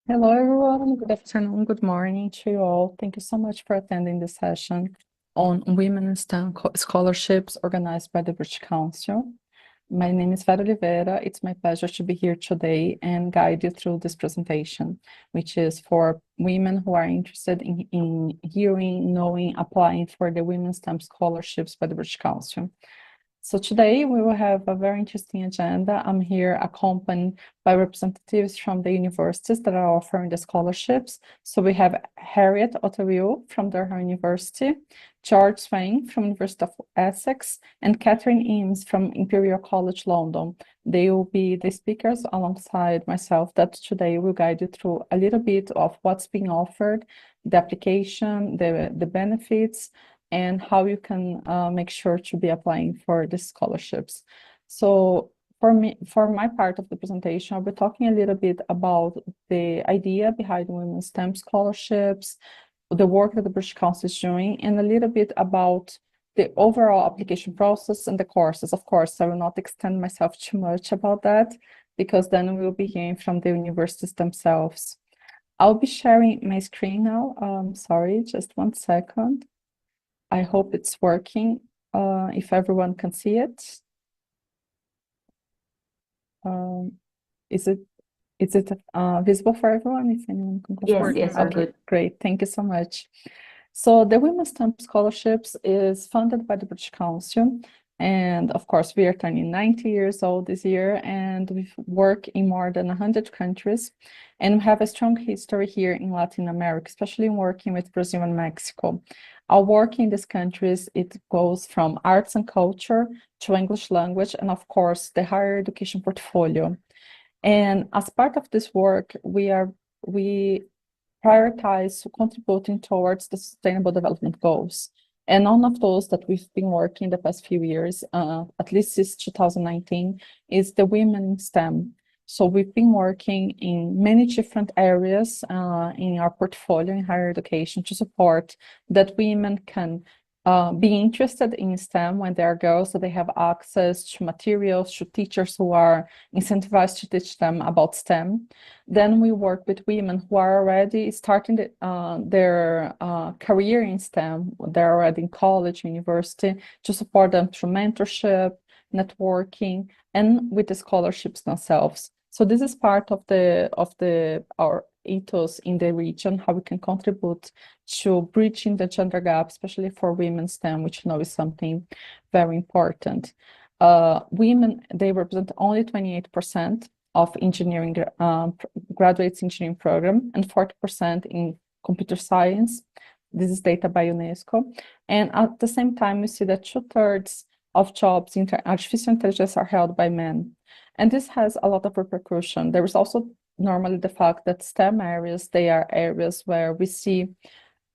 Hello, everyone. Good afternoon, good morning to you all. Thank you so much for attending this session on Women in STEM Scholarships organized by the British Council. My name is Vera Oliveira. It's my pleasure to be here today and guide you through this presentation, which is for women who are interested in hearing, knowing, applying for the Women's STEM Scholarships by the British Council. So today we will have a very interesting agenda. I'm here accompanied by representatives from the universities that are offering the scholarships. So we have Harriet Ottavio from Durham University, George Swain from University of Essex, and Catherine Eames from Imperial College London. They will be the speakers alongside myself that today will guide you through a little bit of what's being offered, the application, the benefits, and how you can make sure to be applying for the scholarships. So for my part of the presentation, I'll be talking a little bit about the idea behind women's STEM scholarships, the work that the British Council is doing, and a little bit about the overall application process and the courses. Of course, I will not extend myself too much about that, because then we'll be hearing from the universities themselves. I'll be sharing my screen now. Sorry, just 1 second. I hope it's working, if everyone can see it. Um, is it visible for everyone? If anyone can confirm. Yes, Okay, good. great. Thank you so much. So the Women's STEM Scholarships is funded by the British Council. And of course, we are turning 90 years old this year, and we work in more than 100 countries. And we have a strong history here in Latin America, especially working with Brazil and Mexico. Our work in these countries, it goes from arts and culture to English language, and of course, the higher education portfolio. And as part of this work, we prioritize contributing towards the Sustainable Development Goals. And one of those that we've been working the past few years, at least since 2019, is the Women in STEM. So we've been working in many different areas in our portfolio in higher education to support that women can be interested in STEM when they are girls, so they have access to materials, to teachers who are incentivized to teach them about STEM. Then we work with women who are already starting their career in STEM. They're already in college, university, to support them through mentorship, networking, and with the scholarships themselves. So this is part of our ethos in the region, how we can contribute to bridging the gender gap, especially for women STEM, which is something very important. Women, they represent only 28% of engineering graduates engineering program and 40% in computer science. This is data by UNESCO. And at the same time, we see that 2/3 of jobs in artificial intelligence are held by men. And this has a lot of repercussion. There is also normally the fact that STEM areas, they are areas where we see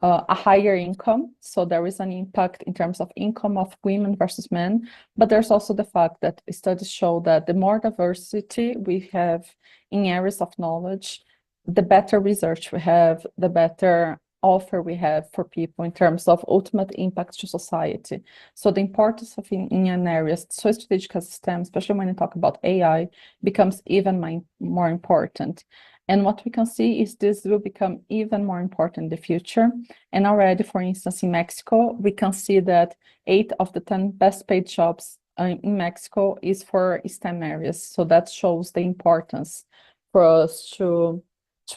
a higher income. So there is an impact in terms of income of women versus men. But there's also the fact that studies show that the more diversity we have in areas of knowledge, the better research we have, the better offer we have for people in terms of ultimate impact to society. So the importance of in an area so strategic as STEM, especially when you talk about AI, becomes even more important. And what we can see is this will become even more important in the future. And already, for instance, in Mexico, we can see that 8 of the 10 best paid jobs in Mexico is for STEM areas. So that shows the importance for us to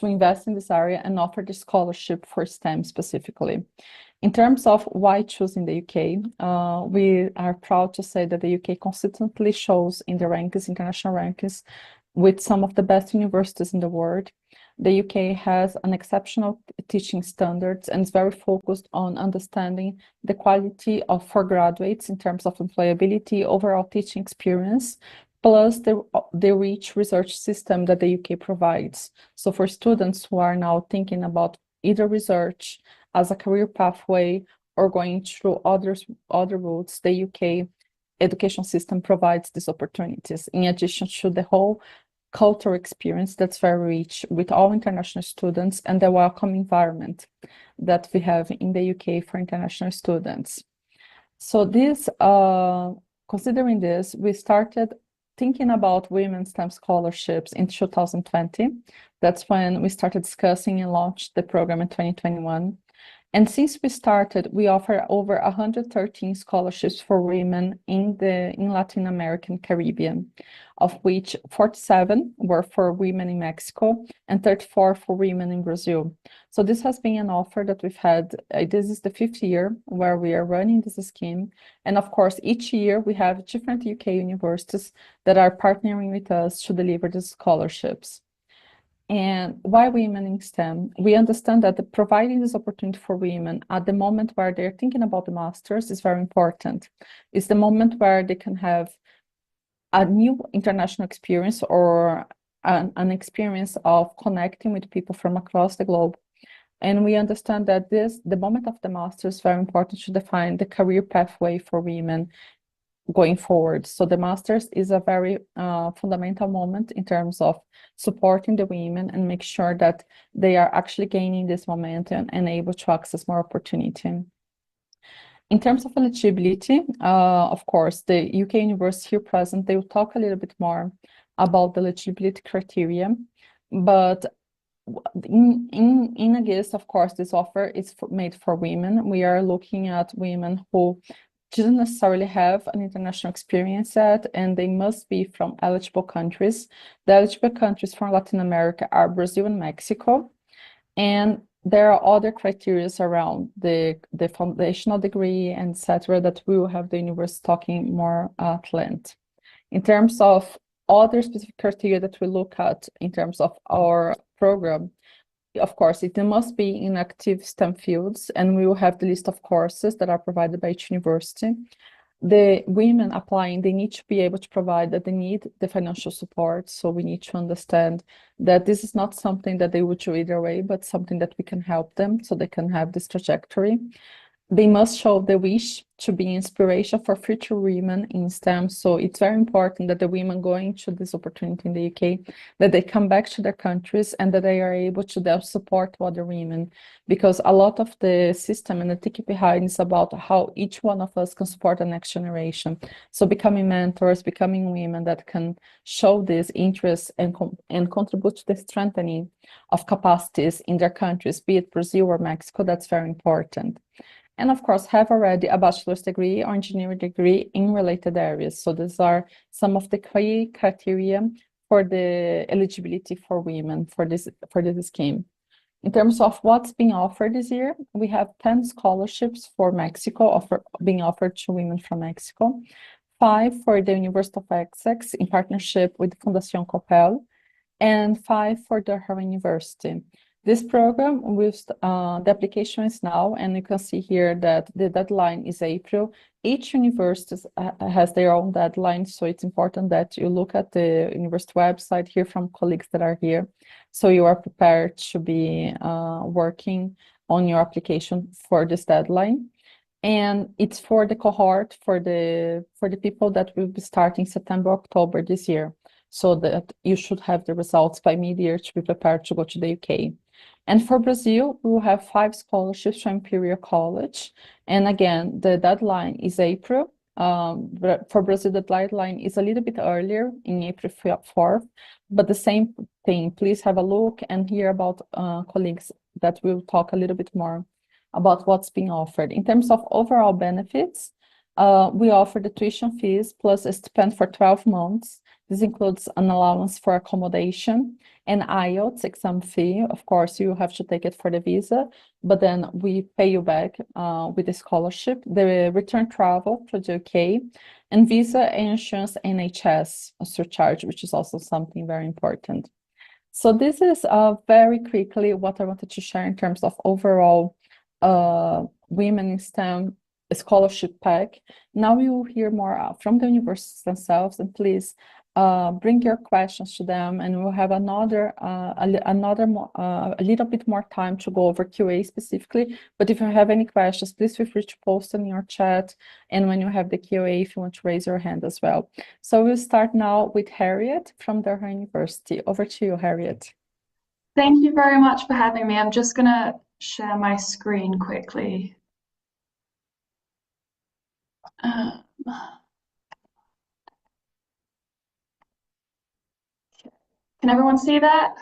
invest in this area and offer the scholarship for STEM specifically. In terms of why choosing the UK, we are proud to say that the UK consistently shows in the rankings, international rankings, with some of the best universities in the world. The UK has an exceptional teaching standards and is very focused on understanding the quality of for graduates in terms of employability, overall teaching experience, plus the rich research system that the UK provides. So for students who are now thinking about either research as a career pathway or going through other routes, the UK education system provides these opportunities, in addition to the whole cultural experience that's very rich with all international students and the welcome environment that we have in the UK for international students. So considering this, we started thinking about women's STEM scholarships in 2020. That's when we started discussing and launched the program in 2021. And since we started, we offer over 113 scholarships for women in Latin American Caribbean, of which 47 were for women in Mexico and 34 for women in Brazil. So this has been an offer that we've had. This is the 5th year where we are running this scheme. And of course, each year we have different UK universities that are partnering with us to deliver these scholarships. And why women in STEM? We understand that providing this opportunity for women at the moment where they're thinking about the masters is very important. It's the moment where they can have a new international experience or an experience of connecting with people from across the globe. And we understand that the moment of the masters is very important to define the career pathway for women going forward. So the masters is a very fundamental moment in terms of supporting the women and make sure that they are actually gaining this momentum and able to access more opportunity. In terms of eligibility, of course, the UK university here present, they will talk a little bit more about the eligibility criteria, but in against, of course, this offer is made for women. We are looking at women who didn't necessarily have an international experience yet, and they must be from eligible countries. The eligible countries from Latin America are Brazil and Mexico. And there are other criteria around the foundational degree and etc. that we will have the university talking more at length. In terms of other specific criteria that we look at in terms of our program, of course, it must be in active STEM fields, and we will have the list of courses that are provided by each university. The women applying, they need to be able to provide that they need the financial support. So we need to understand that this is not something that they would do either way, but something that we can help them so they can have this trajectory. They must show the wish to be inspiration for future women in STEM. So it's very important that the women going to this opportunity in the UK, that they come back to their countries and that they are able to then support other women, because a lot of the system and the thinking behind is about how each one of us can support the next generation. So becoming mentors, becoming women that can show this interest and contribute to the strengthening of capacities in their countries, be it Brazil or Mexico, that's very important. And of course, have already a bachelor's degree or engineering degree in related areas. So these are some of the key criteria for the eligibility for women for this scheme. In terms of what's being offered this year, we have 10 scholarships for Mexico being offered to women from Mexico, 5 for the University of Essex in partnership with Fundación Coppel, and 5 for Durham University. This program, the application is now, and you can see here that the deadline is April. Each university has their own deadline, so it's important that you look at the university website, hear from colleagues that are here, so you are prepared to be working on your application for this deadline. And it's for the cohort, for the people that will be starting September, October this year, so that you should have the results by mid-year to be prepared to go to the UK. And for Brazil, we will have 5 scholarships from Imperial College. And again, the deadline is April. For Brazil, the deadline is a little bit earlier in April 4th, but the same thing. Please have a look and hear about colleagues that will talk a little bit more about what's being offered. In terms of overall benefits, we offer the tuition fees plus a stipend for 12 months. This includes an allowance for accommodation and IELTS exam fee. Of course, you have to take it for the visa, but then we pay you back with the scholarship, the return travel to the UK, and visa and insurance NHS surcharge, which is also something very important. So this is very quickly what I wanted to share in terms of overall women in STEM scholarship pack. Now you will hear more from the universities themselves, and please bring your questions to them, and we'll have a little bit more time to go over QA specifically. But if you have any questions, please feel free to post them in your chat, and when you have the QA, if you want to raise your hand as well. So we'll start now with Harriet from Durham University. Over to you, Harriet. Thank you very much for having me. I'm just going to share my screen quickly. Can everyone see that?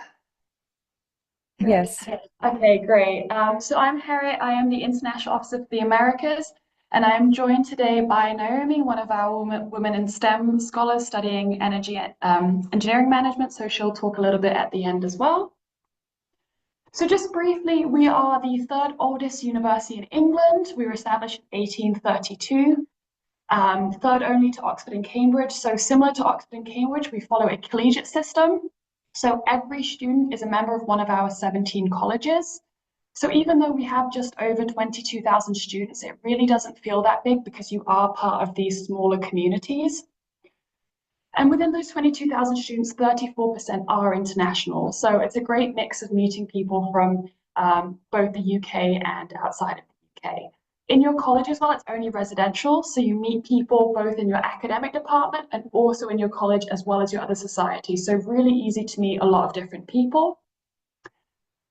Yes. Okay, great. So I'm Harriet. I am the International Officer for the Americas, and I'm joined today by Naomi, one of our women in STEM scholars studying energy engineering management. So she'll talk a little bit at the end as well. So just briefly, we are the third oldest university in England. We were established in 1832, third only to Oxford and Cambridge. So similar to Oxford and Cambridge, we follow a collegiate system. So every student is a member of one of our 17 colleges. So even though we have just over 22,000 students, it really doesn't feel that big because you are part of these smaller communities. And within those 22,000 students, 34% are international. So it's a great mix of meeting people from both the UK and outside of the UK. In your college as well, it's only residential, so you meet people both in your academic department and also in your college as well as your other societies. So really easy to meet a lot of different people.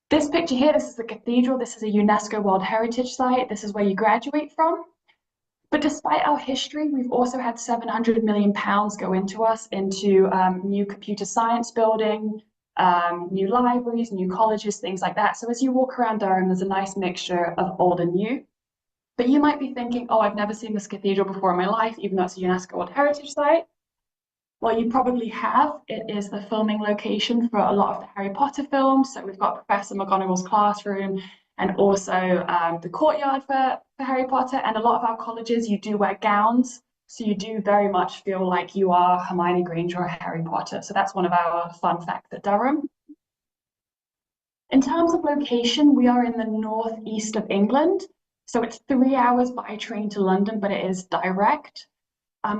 This picture here, this is the cathedral. This is a UNESCO World Heritage Site. This is where you graduate from. But despite our history, we've also had £700 million go into us into new computer science building, new libraries, new colleges, things like that. So as you walk around Durham, there's a nice mixture of old and new. But you might be thinking, oh, I've never seen this cathedral before in my life, even though it's a UNESCO World Heritage Site. Well, you probably have. It is the filming location for a lot of the Harry Potter films. So we've got Professor McGonagall's classroom and also the courtyard for Harry Potter. And a lot of our colleges, you do wear gowns. So you do very much feel like you are Hermione Granger or Harry Potter. So that's one of our fun facts at Durham. In terms of location, we are in the northeast of England. So it's 3 hours by train to London, but it is direct.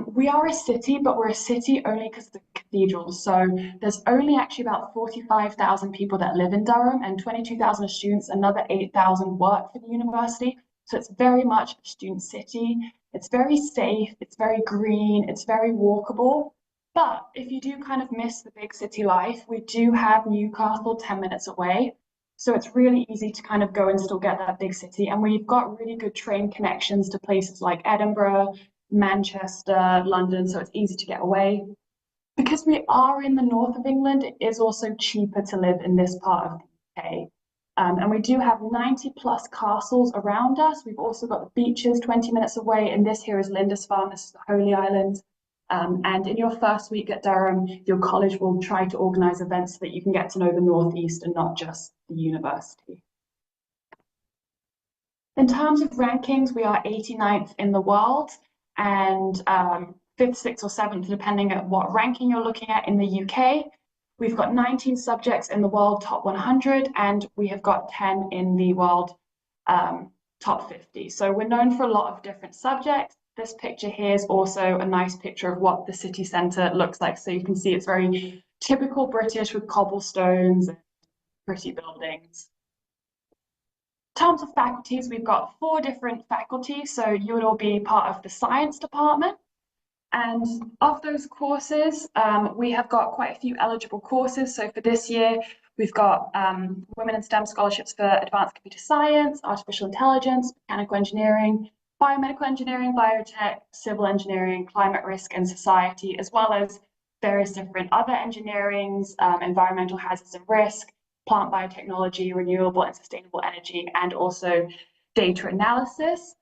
We are a city, but we're a city only because of the cathedral. So there's only actually about 45,000 people that live in Durham and 22,000 students, another 8,000 work for the university. So it's very much a student city. It's very safe, it's very green, it's very walkable. But if you do kind of miss the big city life, we do have Newcastle 10 minutes away. So it's really easy to kind of go and still get that big city. And we've got really good train connections to places like Edinburgh, Manchester, London, so it's easy to get away. Because we are in the north of England, it is also cheaper to live in this part of the UK. And we do have 90 plus castles around us. We've also got the beaches 20 minutes away, and this here is Lindisfarne, this is the Holy Island. And in your first week at Durham, your college will try to organise events so that you can get to know the Northeast and not just the university. In terms of rankings, we are 89th in the world and 5th, 6th, or 7th, depending on what ranking you're looking at in the UK. We've got 19 subjects in the world top 100, and we have got 10 in the world top 50. So we're known for a lot of different subjects. This picture here is also a nice picture of what the city centre looks like. So you can see it's very typical British with cobblestones and pretty buildings. In terms of faculties, we've got 4 different faculties. So you would all be part of the science department. And of those courses, we have got quite a few eligible courses. So for this year, we've got Women in STEM scholarships for advanced computer science, artificial intelligence, mechanical engineering, biomedical engineering, biotech, civil engineering, climate risk and society, as well as various different other engineerings, environmental hazards and risk, plant biotechnology, renewable and sustainable energy, and also data analysis.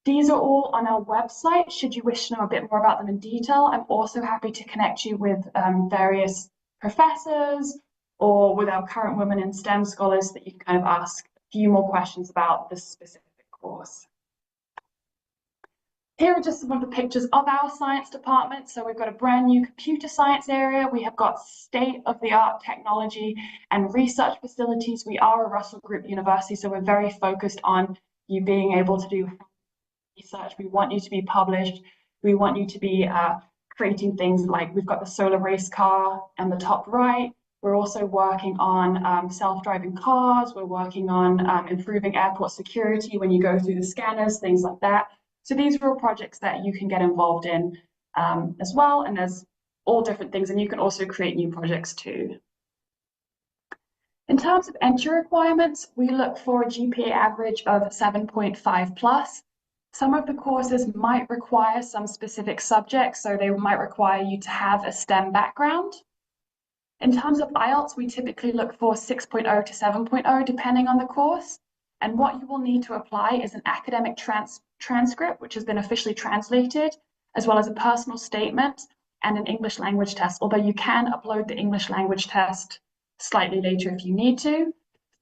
These are all on our website. Should you wish to know a bit more about them in detail, I'm also happy to connect you with various professors or with our current Women in STEM scholars that you can kind of ask a few more questions about this specific course. Here are just some of the pictures of our science department. So we've got a brand new computer science area. We have got state-of-the-art technology and research facilities. We are a Russell Group university, so we're very focused on you being able to do research. We want you to be published. We want you to be creating things like we've got the solar race car on the top right. We're also working on self-driving cars. We're working on improving airport security when you go through the scanners, things like that. So these are all projects that you can get involved in as well. And there's all different things. And you can also create new projects too. In terms of entry requirements, we look for a GPA average of 7.5 plus. Some of the courses might require some specific subjects, so they might require you to have a STEM background. In terms of IELTS, we typically look for 6.0 to 7.0, depending on the course. And what you will need to apply is an academic transcript, which has been officially translated, as well as a personal statement and an English language test, although you can upload the English language test slightly later if you need to.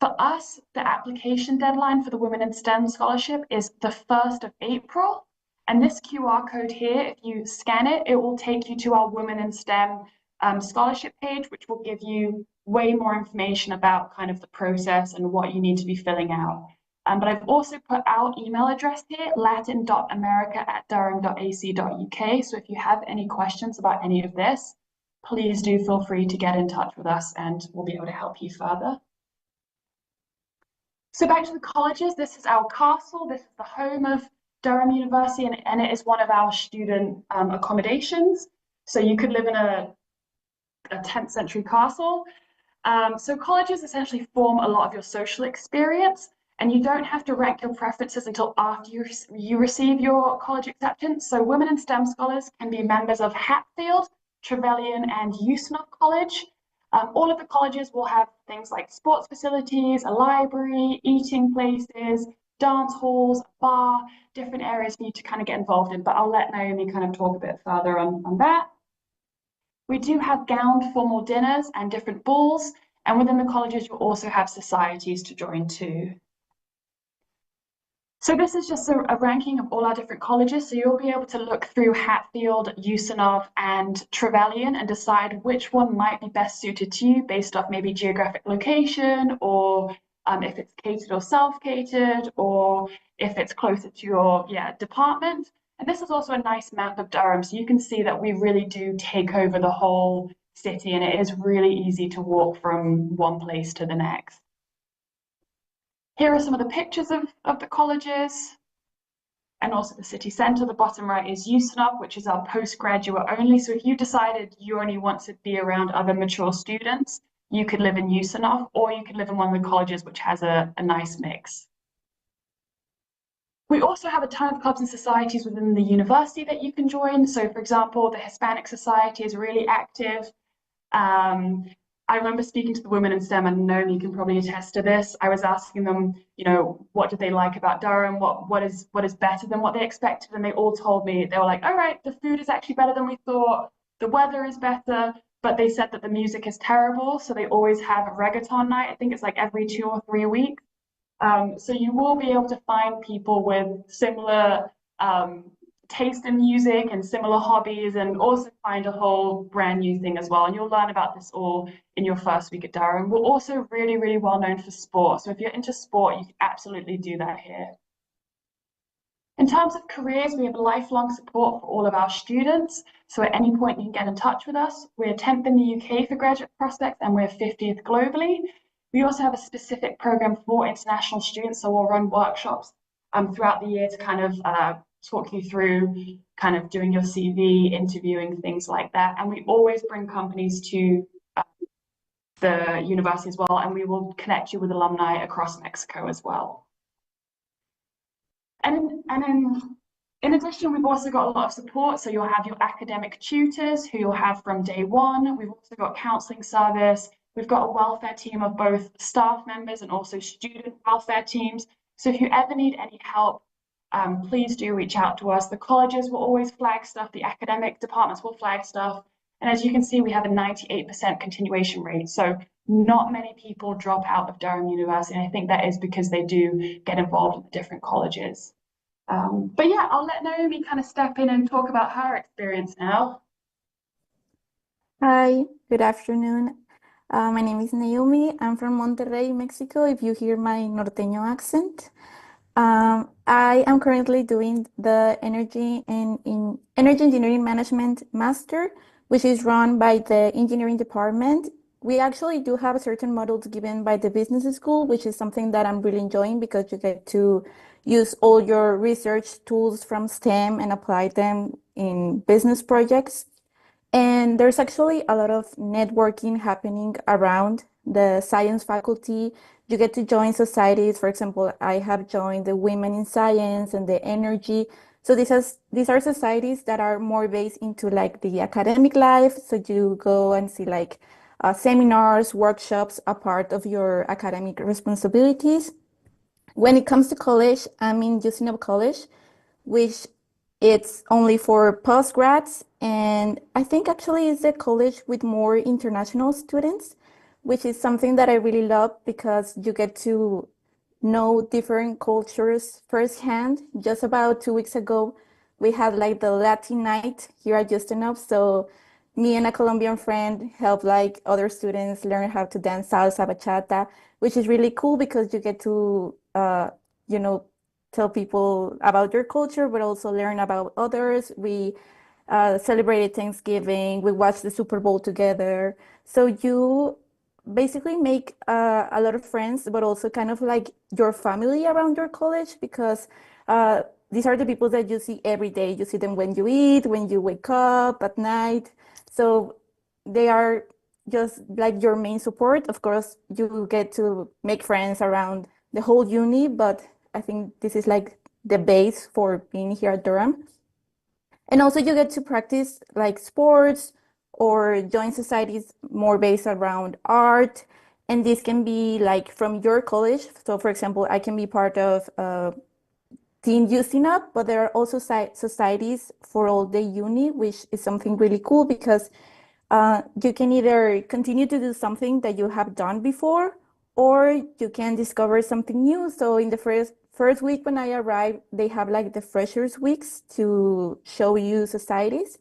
For us, the application deadline for the Women in STEM scholarship is the 1st of April. And this QR code here, if you scan it, it will take you to our Women in STEM scholarship page, which will give you way more information about kind of the process and what you need to be filling out. But I've also put our email address here, latin.america@durham.ac.uk. So if you have any questions about any of this, please do feel free to get in touch with us and we'll be able to help you further. So back to the colleges, this is our castle. This is the home of Durham University and it is one of our student accommodations. So you could live in a 10th century castle. So colleges essentially form a lot of your social experience, and you don't have to rank your preferences until after you receive your college acceptance. So women in STEM scholars can be members of Hatfield, Trevelyan, and Usenet College. All of the colleges will have things like sports facilities, a library, eating places, dance halls, bar, different areas for you to kind of get involved in, but I'll let Naomi kind of talk a bit further on that. We do have gowned formal dinners and different balls, and within the colleges, you'll also have societies to join too. So this is just a ranking of all our different colleges. So you'll be able to look through Hatfield, Usenet, and Trevelyan and decide which one might be best suited to you based off maybe geographic location, or if it's catered or self-catered, or if it's closer to your department. And this is also a nice map of Durham, so you can see that we really do take over the whole city, and it is really easy to walk from one place to the next. Here are some of the pictures of the colleges, and also the city centre. The bottom right is Usenet, which is our postgraduate only. So if you decided you only want to be around other mature students, you could live in Usenet, or you could live in one of the colleges which has a nice mix. We also have a ton of clubs and societies within the university that you can join. So for example, the Hispanic Society is really active. I remember speaking to the women in STEM, and Naomi can probably attest to this. I was asking them, what did they like about Durham? What is better than what they expected? And they all told me, they were like, all right, the food is actually better than we thought. The weather is better, but they said that the music is terrible. So they always have a reggaeton night. I think it's like every 2 or 3 weeks. So you will be able to find people with similar taste in music and similar hobbies, and also find a whole brand new thing as well. And you'll learn about this all in your first week at Durham. We're also really, really well known for sport. So if you're into sport, you can absolutely do that here. In terms of careers, we have lifelong support for all of our students. So at any point, you can get in touch with us. We're 10th in the UK for graduate prospects, and we're 50th globally. We also have a specific program for international students. So we'll run workshops throughout the year to kind of talk you through kind of doing your CV, interviewing, things like that. And we always bring companies to the university as well, and we will connect you with alumni across Mexico as well. And in addition, we've also got a lot of support. So you'll have your academic tutors who you'll have from day one. We've also got counselling service. We've got a welfare team of both staff members and also student welfare teams. So if you ever need any help, please do reach out to us. The colleges will always flag stuff. The academic departments will flag stuff. And as you can see, we have a 98% continuation rate. So not many people drop out of Durham University. And I think that is because they do get involved in the different colleges. But yeah, I'll let Naomi kind of step in and talk about her experience now. Hi, good afternoon. My name is Naomi. I'm from Monterrey, Mexico, if you hear my norteño accent. I am currently doing the Energy Engineering Management Master, which is run by the engineering department. We actually do have certain models given by the business school, which is something that I'm really enjoying because you get to use all your research tools from STEM and apply them in business projects. And there's actually a lot of networking happening around the science faculty. You get to join societies. For example, I have joined the Women in Science and the Energy. So these are societies that are more based into like the academic life. So you go and see like seminars, workshops are part of your academic responsibilities. When it comes to college, I'm in UCNOB College, which it's only for postgrads, and I think actually it's a college with more international students, which is something that I really love because you get to know different cultures firsthand. Just about 2 weeks ago, we had like the Latin night here at UCNOB, so me and a Colombian friend helped like other students learn how to dance salsa, bachata, which is really cool because you get to, you know, tell people about your culture, but also learn about others. We celebrated Thanksgiving. We watched the Super Bowl together. So you basically make a lot of friends, but also kind of like your family around your college because these are the people that you see every day. You see them when you eat, when you wake up, at night. So they are just like your main support. Of course, you get to make friends around the whole uni, but I think this is like the base for being here at Durham. And also you get to practice like sports or join societies more based around art. And this can be like from your college. So for example, I can be part of Team UCNUP, but there are also societies for all the uni, which is something really cool because you can either continue to do something that you have done before, or you can discover something new. So in the first week when I arrived, they have like the freshers weeks to show you societies.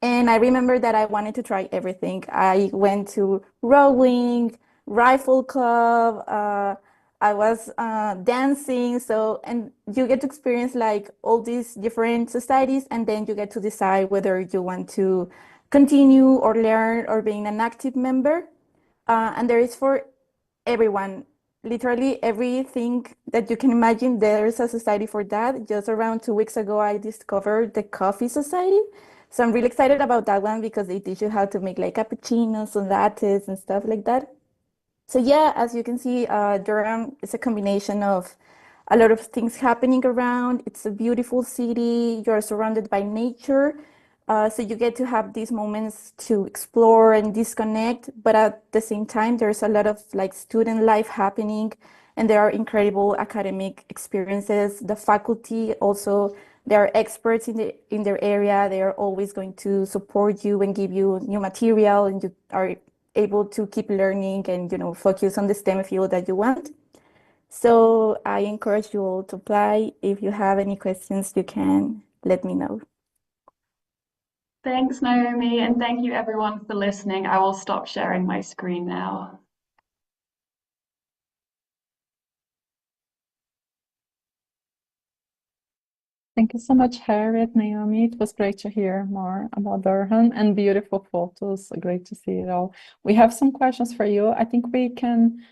And I remember that I wanted to try everything. I went to rowing, rifle club, I was dancing. So, and you get to experience like all these different societies, and then you get to decide whether you want to continue or learn or being an active member. And there is for everyone, literally everything that you can imagine, there's a society for that. Just around 2 weeks ago, I discovered the coffee society. So I'm really excited about that one because they teach you how to make like cappuccinos and lattes and stuff like that. So yeah, as you can see, Durham is a combination of a lot of things happening around. It's a beautiful city. You're surrounded by nature. So you get to have these moments to explore and disconnect, but at the same time, there's a lot of like student life happening, and there are incredible academic experiences. The faculty also, they are experts in their area. They are always going to support you and give you new material, and you are able to keep learning and focus on the STEM field that you want. So I encourage you all to apply. If you have any questions, you can let me know. Thanks, Naomi, and thank you everyone for listening. I will stop sharing my screen now. Thank you so much, Harriet, Naomi. It was great to hear more about Durham and beautiful photos. Great to see it all. We have some questions for you. I think we can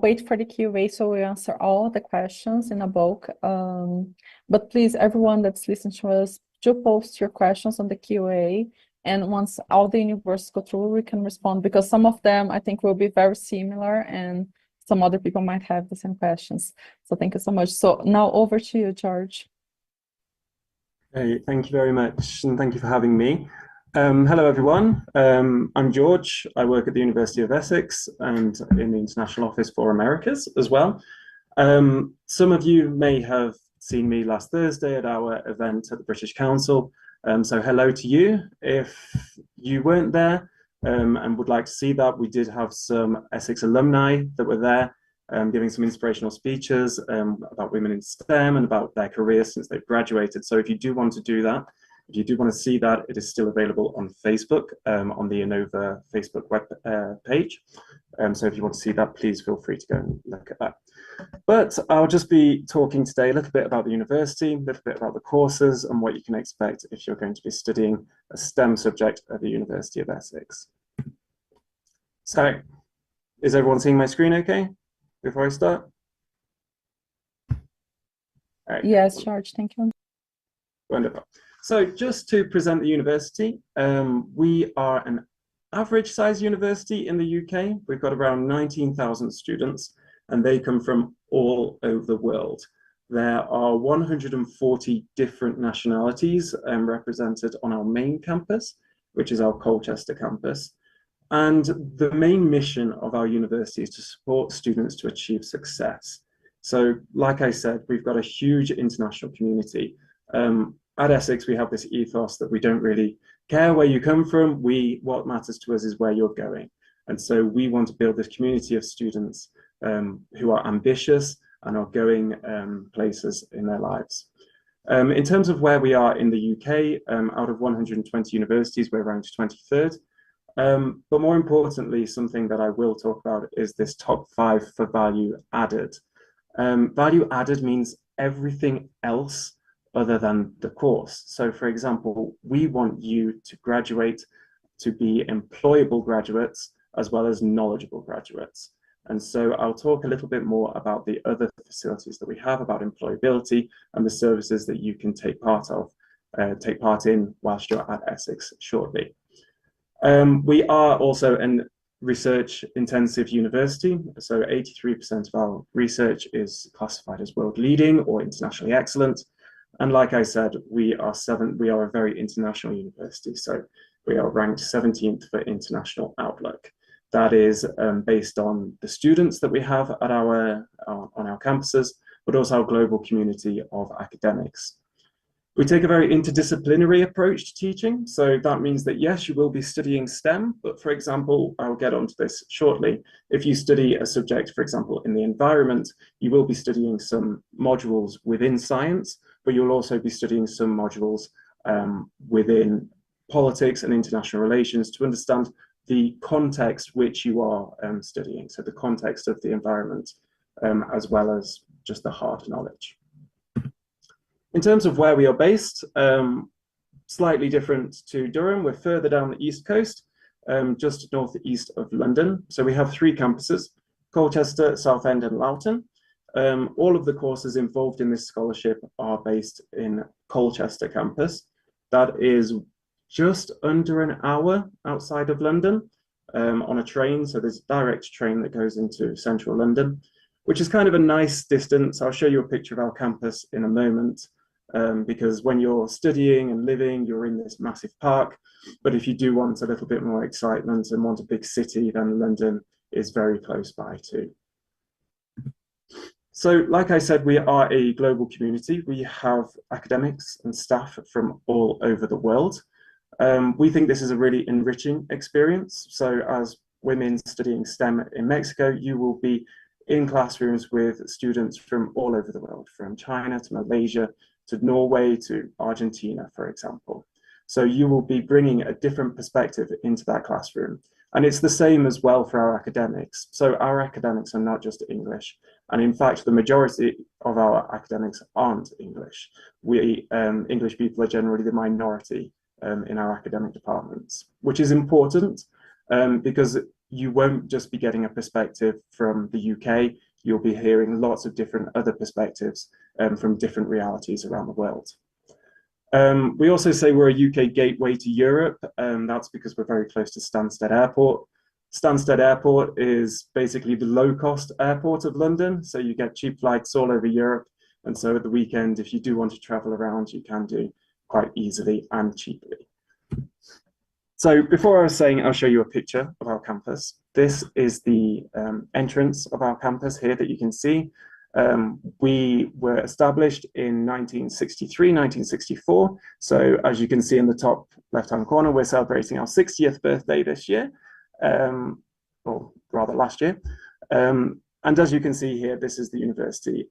wait for the Q&A so we answer all the questions in a bulk. But please, everyone that's listening to us, do post your questions on the Q&A. And once all the universities go through, we can respond because some of them I think will be very similar and some other people might have the same questions. So thank you so much. So now over to you, George. Hey, thank you very much, and thank you for having me. Hello, everyone. I'm George. I work at the University of Essex and in the International Office for Americas as well. Some of you may have seen me last Thursday at our event at the British Council. So hello to you. If you weren't there and would like to see that, we did have some Essex alumni that were there. Giving some inspirational speeches about women in STEM and about their careers since they've graduated. So if you do want to do that, if you do want to see that, it is still available on Facebook, on the Innova Facebook web page. So if you want to see that, please feel free to go and look at that. But I'll just be talking today a little bit about the university, a little bit about the courses and what you can expect if you're going to be studying a STEM subject at the University of Essex. So, is everyone seeing my screen okay? Before I start? Right. Yes, George, thank you. Wonderful. So just to present the university, we are an average size university in the UK. We've got around 19,000 students and they come from all over the world. There are 140 different nationalities represented on our main campus, which is our Colchester campus. And the main mission of our university is to support students to achieve success. So, like I said, we've got a huge international community. At Essex, we have this ethos that we don't really care where you come from. What matters to us is where you're going. And so we want to build this community of students who are ambitious and are going places in their lives. In terms of where we are in the UK, out of 120 universities, we're ranked 23rd. But more importantly, something that I will talk about is this top 5 for value added. Value added means everything else other than the course. So for example, we want you to graduate to be employable graduates as well as knowledgeable graduates. And so I'll talk a little bit more about the other facilities that we have, about employability and the services that you can take part in whilst you're at Essex shortly. We are also a research intensive university, so 83% of our research is classified as world leading or internationally excellent. And like I said, we are a very international university, so we are ranked 17th for international outlook. That is based on the students that we have at on our campuses, but also our global community of academics. We take a very interdisciplinary approach to teaching. So that means that, yes, you will be studying STEM, but for example, I'll get onto this shortly. If you study a subject, for example, in the environment, you will be studying some modules within science, but you'll also be studying some modules within politics and international relations to understand the context which you are studying. So the context of the environment, as well as just the hard knowledge. In terms of where we are based, slightly different to Durham, we're further down the east coast, just northeast of London. So we have 3 campuses, Colchester, Southend and Loughton. All of the courses involved in this scholarship are based in Colchester campus. That is just under an hour outside of London on a train. So there's a direct train that goes into central London, which is kind of a nice distance. I'll show you a picture of our campus in a moment. Because when you're studying and living, you're in this massive park. But if you do want a little bit more excitement and want a big city, then London is very close by too. So like I said, we are a global community. We have academics and staff from all over the world. We think this is a really enriching experience. So as women studying STEM in Mexico, you will be in classrooms with students from all over the world, from China to Malaysia, to Norway, to Argentina, for example. So you will be bringing a different perspective into that classroom. And it's the same as well for our academics. So our academics are not just English. And in fact, the majority of our academics aren't English. English people are generally the minority in our academic departments, which is important because you won't just be getting a perspective from the UK, you'll be hearing lots of different other perspectives from different realities around the world. We also say we're a UK gateway to Europe. That's because we're very close to Stansted Airport. Stansted Airport is basically the low-cost airport of London, so you get cheap flights all over Europe. And so at the weekend, if you do want to travel around, you can do quite easily and cheaply. So before I was saying, I'll show you a picture of our campus. This is the entrance of our campus here that you can see. We were established in 1963, 1964. So as you can see in the top left-hand corner, we're celebrating our 60th birthday this year, or rather last year. And as you can see here, this is the university.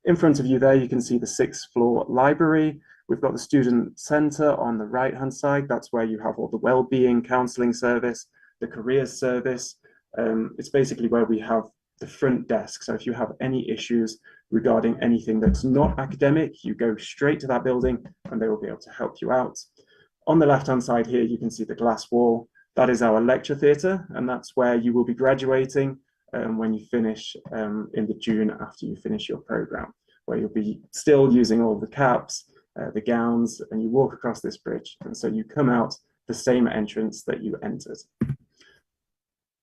In front of you there, you can see the 6th floor library. We've got the student center on the right-hand side. That's where you have all the well-being counseling service, the careers service. It's basically where we have the front desk. So if you have any issues regarding anything that's not academic, you go straight to that building and they will be able to help you out. On the left-hand side here, you can see the glass wall. That is our lecture theatre, and that's where you will be graduating when you finish in the June after you finish your program, where you'll be still using all the caps, the gowns, and you walk across this bridge. And so you come out the same entrance that you entered.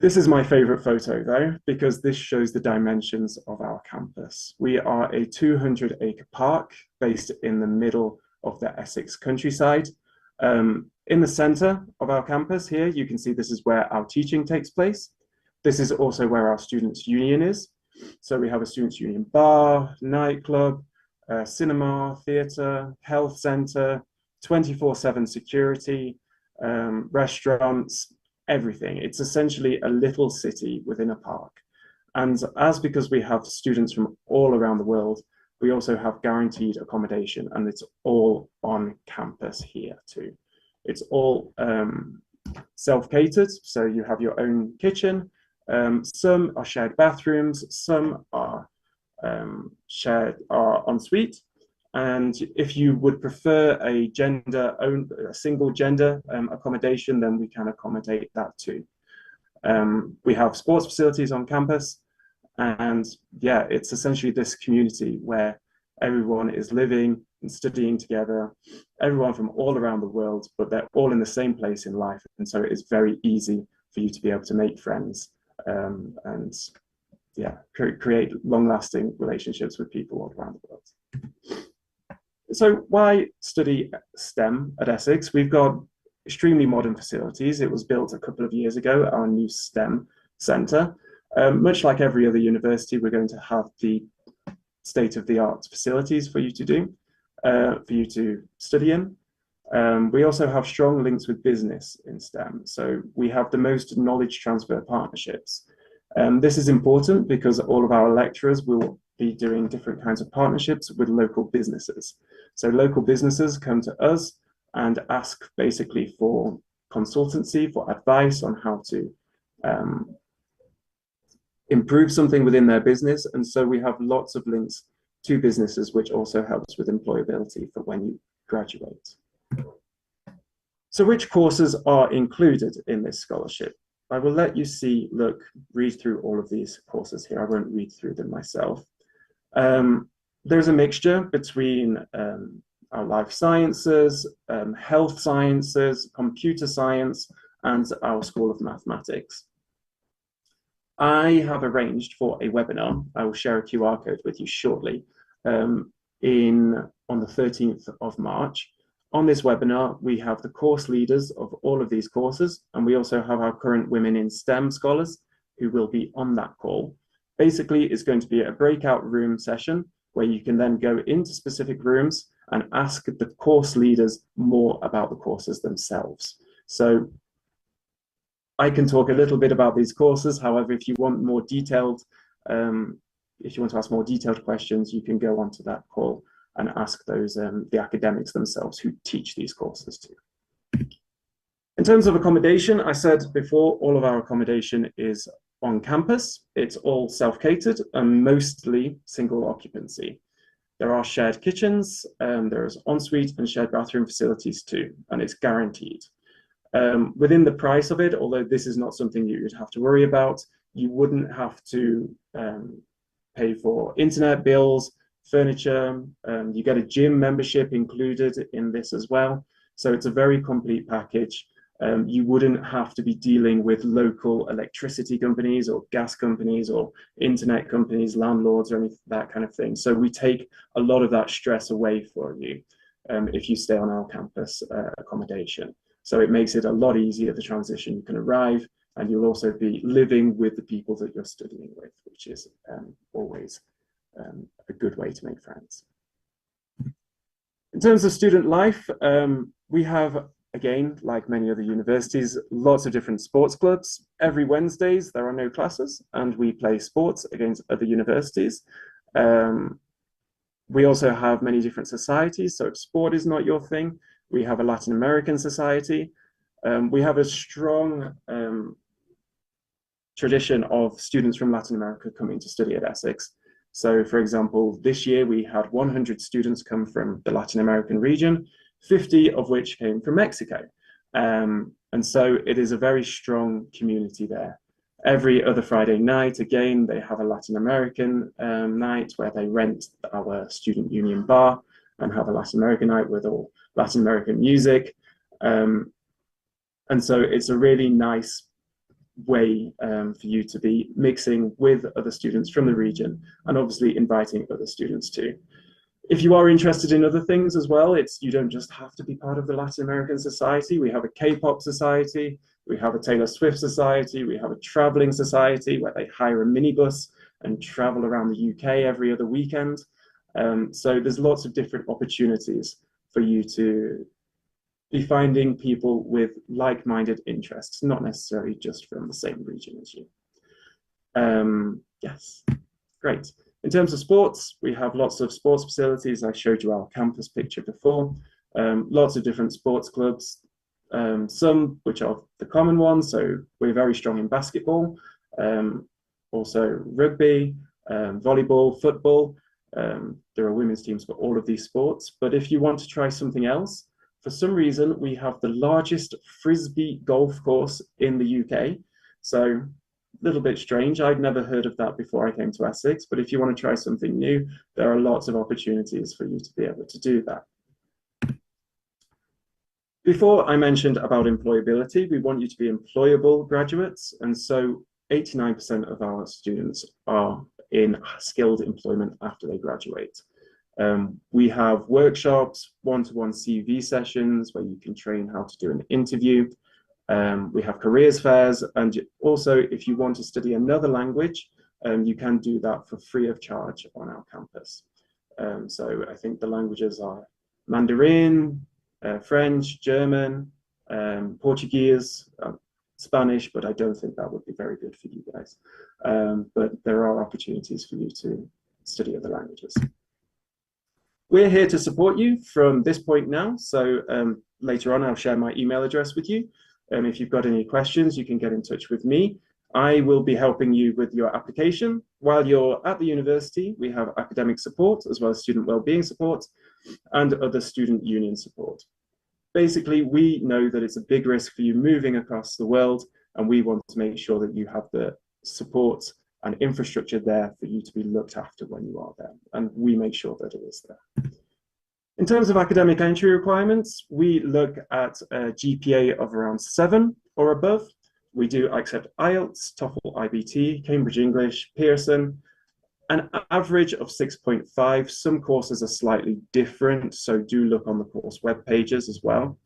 This is my favorite photo though, because this shows the dimensions of our campus. We are a 200-acre park based in the middle of the Essex countryside. In the center of our campus here, you can see this is where our teaching takes place. This is also where our students' union is. So we have a students' union bar, nightclub, cinema, theatre, health centre, 24/7 security, restaurants, everything. It's essentially a little city within a park. And because we have students from all around the world, we also have guaranteed accommodation, and it's all on campus here too. It's all self-catered, so you have your own kitchen. Some are shared bathrooms, some are ensuite. And if you would prefer a single gender accommodation, then we can accommodate that too. We have sports facilities on campus, and yeah, it's essentially this community where everyone is living and studying together, everyone from all around the world, but they're all in the same place in life. And so it is very easy for you to be able to make friends and yeah, create long-lasting relationships with people all around the world. So why study STEM at Essex? We've got extremely modern facilities. It was built a couple of years ago, our new STEM centre. Much like every other university, we're going to have the state-of-the-art facilities for you to study in. We also have strong links with business in STEM. So we have the most knowledge transfer partnerships. This is important because all of our lecturers will be doing different kinds of partnerships with local businesses. So local businesses come to us and ask basically for consultancy, for advice on how to improve something within their business. And so we have lots of links to businesses, which also helps with employability for when you graduate. So which courses are included in this scholarship? I will let you read through all of these courses here. I won't read through them myself. There's a mixture between our life sciences, health sciences, computer science, and our School of Mathematics. I have arranged for a webinar. I will share a QR code with you shortly on the 13th of March. On this webinar, we have the course leaders of all of these courses, and we also have our current Women in STEM scholars who will be on that call. Basically, it's going to be a breakout room session where you can then go into specific rooms and ask the course leaders more about the courses themselves. So I can talk a little bit about these courses. However, if you want more detailed, if you want to ask more detailed questions, you can go onto that call and ask those the academics themselves who teach these courses too. In terms of accommodation, I said before, all of our accommodation is on campus. It's all self-catered and mostly single occupancy. There are shared kitchens, there's ensuite and shared bathroom facilities too, and it's guaranteed. Within the price of it, although this is not something you would have to worry about, you wouldn't have to pay for internet bills, furniture, you get a gym membership included in this as well. So it's a very complete package. You wouldn't have to be dealing with local electricity companies or gas companies or internet companies, landlords, or anything, that kind of thing. So we take a lot of that stress away for you if you stay on our campus accommodation. So it makes it a lot easier, the transition. You can arrive and you'll also be living with the people that you're studying with, which is always a good way to make friends. In terms of student life, we have, again, like many other universities, lots of different sports clubs. Every Wednesdays, there are no classes, and we play sports against other universities. We also have many different societies, so if sport is not your thing, we have a Latin American society. We have a strong tradition of students from Latin America coming to study at Essex. So, for example, this year we had 100 students come from the Latin American region, 50 of which came from Mexico. And so it is a very strong community there. Every other Friday night, again, they have a Latin American night where they rent our student union bar and have a Latin American night with all Latin American music. And so it's a really nice way for you to be mixing with other students from the region and obviously inviting other students too. If you are interested in other things as well, you don't just have to be part of the Latin American Society. We have a K-pop society, we have a Taylor Swift society, we have a traveling society where they hire a minibus and travel around the UK every other weekend. So there's lots of different opportunities for you to be finding people with like-minded interests, not necessarily just from the same region as you. Yes, great. In terms of sports, we have lots of sports facilities. I showed you our campus picture before. Lots of different sports clubs, some which are the common ones. So we're very strong in basketball, also rugby, volleyball, football. There are women's teams for all of these sports. But if you want to try something else, for some reason, we have the largest frisbee golf course in the UK. So a little bit strange. I'd never heard of that before I came to Essex, but if you want to try something new, there are lots of opportunities for you to be able to do that. Before I mentioned about employability, we want you to be employable graduates, and so 89% of our students are in skilled employment after they graduate. We have workshops, one-to-one CV sessions where you can train how to do an interview. We have careers fairs, and also if you want to study another language, you can do that for free of charge on our campus. So I think the languages are Mandarin, French, German, Portuguese, Spanish, but I don't think that would be very good for you guys. But there are opportunities for you to study other languages. We're here to support you from this point now. So later on, I'll share my email address with you. If you've got any questions, you can get in touch with me. I will be helping you with your application. While you're at the university, we have academic support as well as student wellbeing support and other student union support. Basically, we know that it's a big risk for you moving across the world, and we want to make sure that you have the support and infrastructure there for you to be looked after when you are there, and we make sure that it is there. In terms of academic entry requirements, we look at a GPA of around 7 or above. We do accept IELTS, TOEFL, IBT, Cambridge English, Pearson, an average of 6.5. Some courses are slightly different, so do look on the course web pages as well.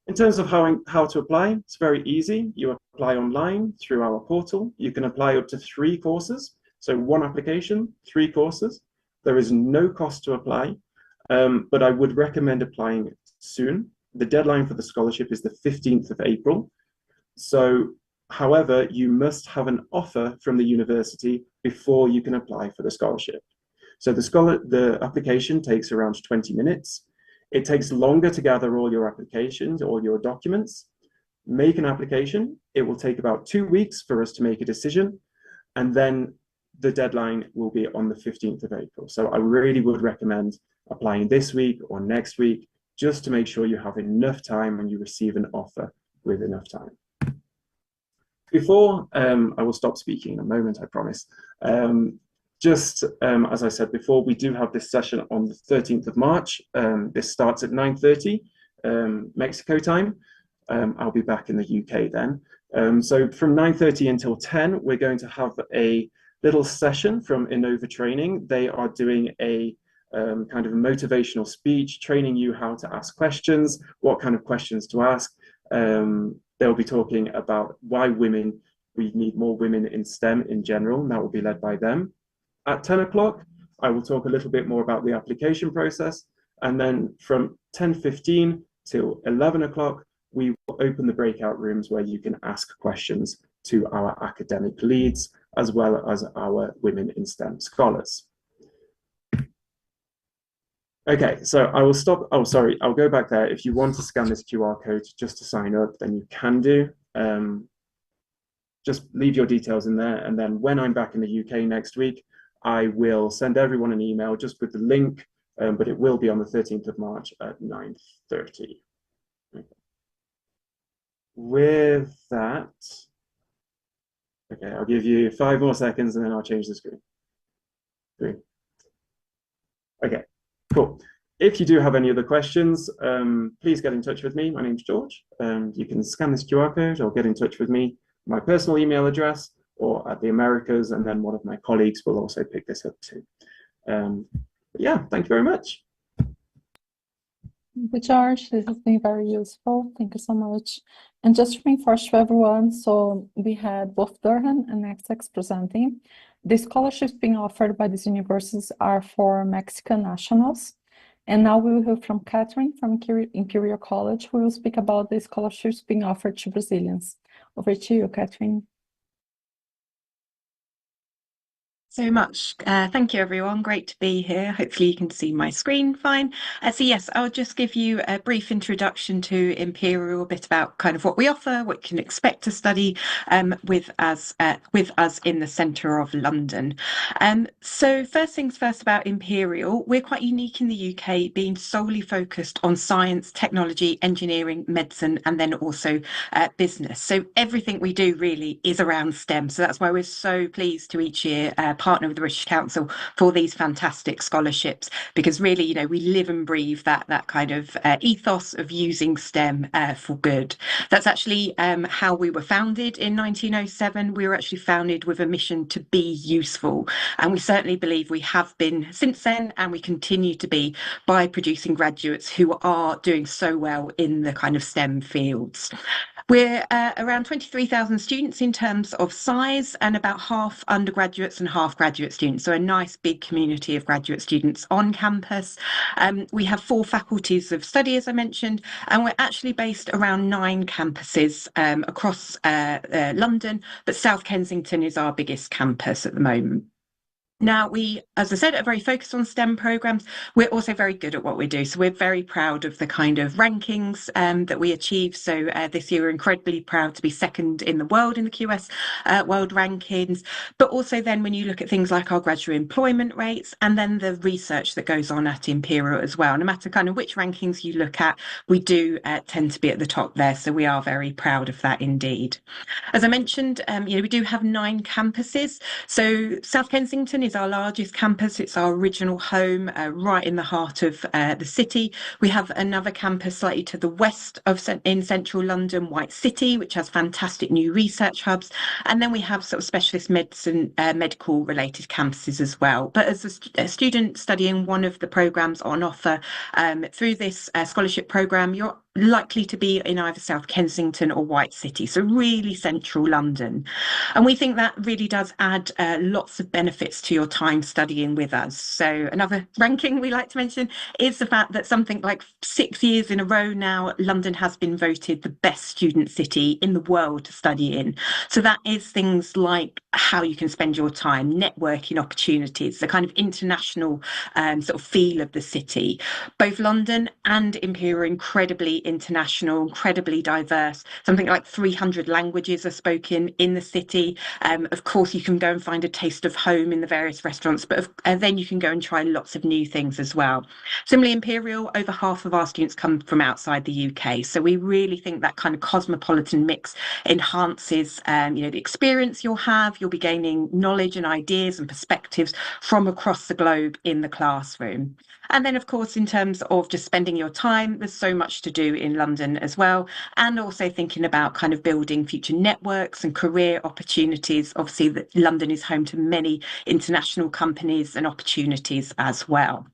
In terms of how to apply, it's very easy. You apply online through our portal. You can apply up to 3 courses, so 1 application, 3 courses. There is no cost to apply, but I would recommend applying soon. The deadline for the scholarship is the 15th of April. So, however, you must have an offer from the university before you can apply for the scholarship. So the application takes around 20 minutes. It takes longer to gather all your applications, all your documents. Make an application. It will take about 2 weeks for us to make a decision. And then the deadline will be on the 15th of April. So I really would recommend applying this week or next week, just to make sure you have enough time when you receive an offer with enough time. Before, I will stop speaking in a moment, I promise. As I said before, we do have this session on the 13th of March. This starts at 9:30 Mexico time. I'll be back in the UK then. So from 9:30 until 10, we're going to have a little session from Innova Training. They are doing a kind of a motivational speech, training you how to ask questions, what kind of questions to ask. They'll be talking about why we need more women in STEM in general, and that will be led by them. At 10 o'clock, I will talk a little bit more about the application process, and then from 10:15 till 11 o'clock, we will open the breakout rooms where you can ask questions to our academic leads, as well as our Women in STEM scholars. Okay, so I will stop. Oh, sorry, I'll go back there. If you want to scan this QR code just to sign up, then you can do. Just leave your details in there, and then when I'm back in the UK next week, I will send everyone an email just with the link, but it will be on the 13th of March at 9:30. Okay. With that, okay, I'll give you 5 more seconds and then I'll change the screen. 3. Okay. Cool. If you do have any other questions, please get in touch with me. My name's George. You can scan this QR code or get in touch with me, my personal email address, or at the Americas, and then one of my colleagues will also pick this up too. Yeah, thank you very much. Thank you, George. This has been very useful. Thank you so much. And just to reinforce to everyone, so we had both Durham and Essex presenting. The scholarships being offered by these universities are for Mexican nationals. And now we will hear from Catherine from Imperial College, who will speak about the scholarships being offered to Brazilians. Over to you, Catherine. So much. Thank you, everyone. Great to be here. Hopefully you can see my screen fine. So yes, I'll just give you a brief introduction to Imperial, a bit about kind of what we offer, what you can expect to study with us in the centre of London. So first things first about Imperial, we're quite unique in the UK, being solely focused on science, technology, engineering, medicine, and then also business. So everything we do really is around STEM. So that's why we're so pleased to each year partner with the British Council for these fantastic scholarships, because really, you know, we live and breathe that kind of ethos of using STEM for good. That's actually how we were founded in 1907. We were actually founded with a mission to be useful, and we certainly believe we have been since then, and we continue to be, by producing graduates who are doing so well in the kind of STEM fields. We're around 23,000 students in terms of size, and about half undergraduates and half graduate students. So a nice big community of graduate students on campus. We have 4 faculties of study, as I mentioned, and we're actually based around 9 campuses across London, but South Kensington is our biggest campus at the moment. Now, we, as I said, are very focused on STEM programs. We're also very good at what we do. So we're very proud of the kind of rankings that we achieve. So this year, we're incredibly proud to be second in the world in the QS world rankings. But also then when you look at things like our graduate employment rates and then the research that goes on at Imperial as well, no matter kind of which rankings you look at, we do tend to be at the top there. So we are very proud of that indeed. As I mentioned, you know, we do have 9 campuses. So South Kensington is our largest campus. It's our original home, right in the heart of the city. We have another campus slightly to the west of in central London, White City, which has fantastic new research hubs. And then we have sort of specialist medicine, medical related campuses as well. But as a student studying one of the programs on offer through this scholarship program, you're likely to be in either South Kensington or White City, so really central London. And we think that really does add lots of benefits to your time studying with us. So another ranking we like to mention is the fact that something like 6 years in a row now, London has been voted the best student city in the world to study in. So that is things like how you can spend your time, networking opportunities, the kind of international sort of feel of the city. Both London and Imperial are incredibly international, incredibly diverse. Something like 300 languages are spoken in the city. Of course, you can go and find a taste of home in the various restaurants, but then you can go and try lots of new things as well. Similarly, Imperial, over half of our students come from outside the UK. So we really think that kind of cosmopolitan mix enhances you know, the experience you'll have. You'll be gaining knowledge and ideas and perspectives from across the globe in the classroom. And then, of course, in terms of just spending your time, there's so much to do in London as well. And also thinking about kind of building future networks and career opportunities. Obviously, that London is home to many international companies and opportunities as well.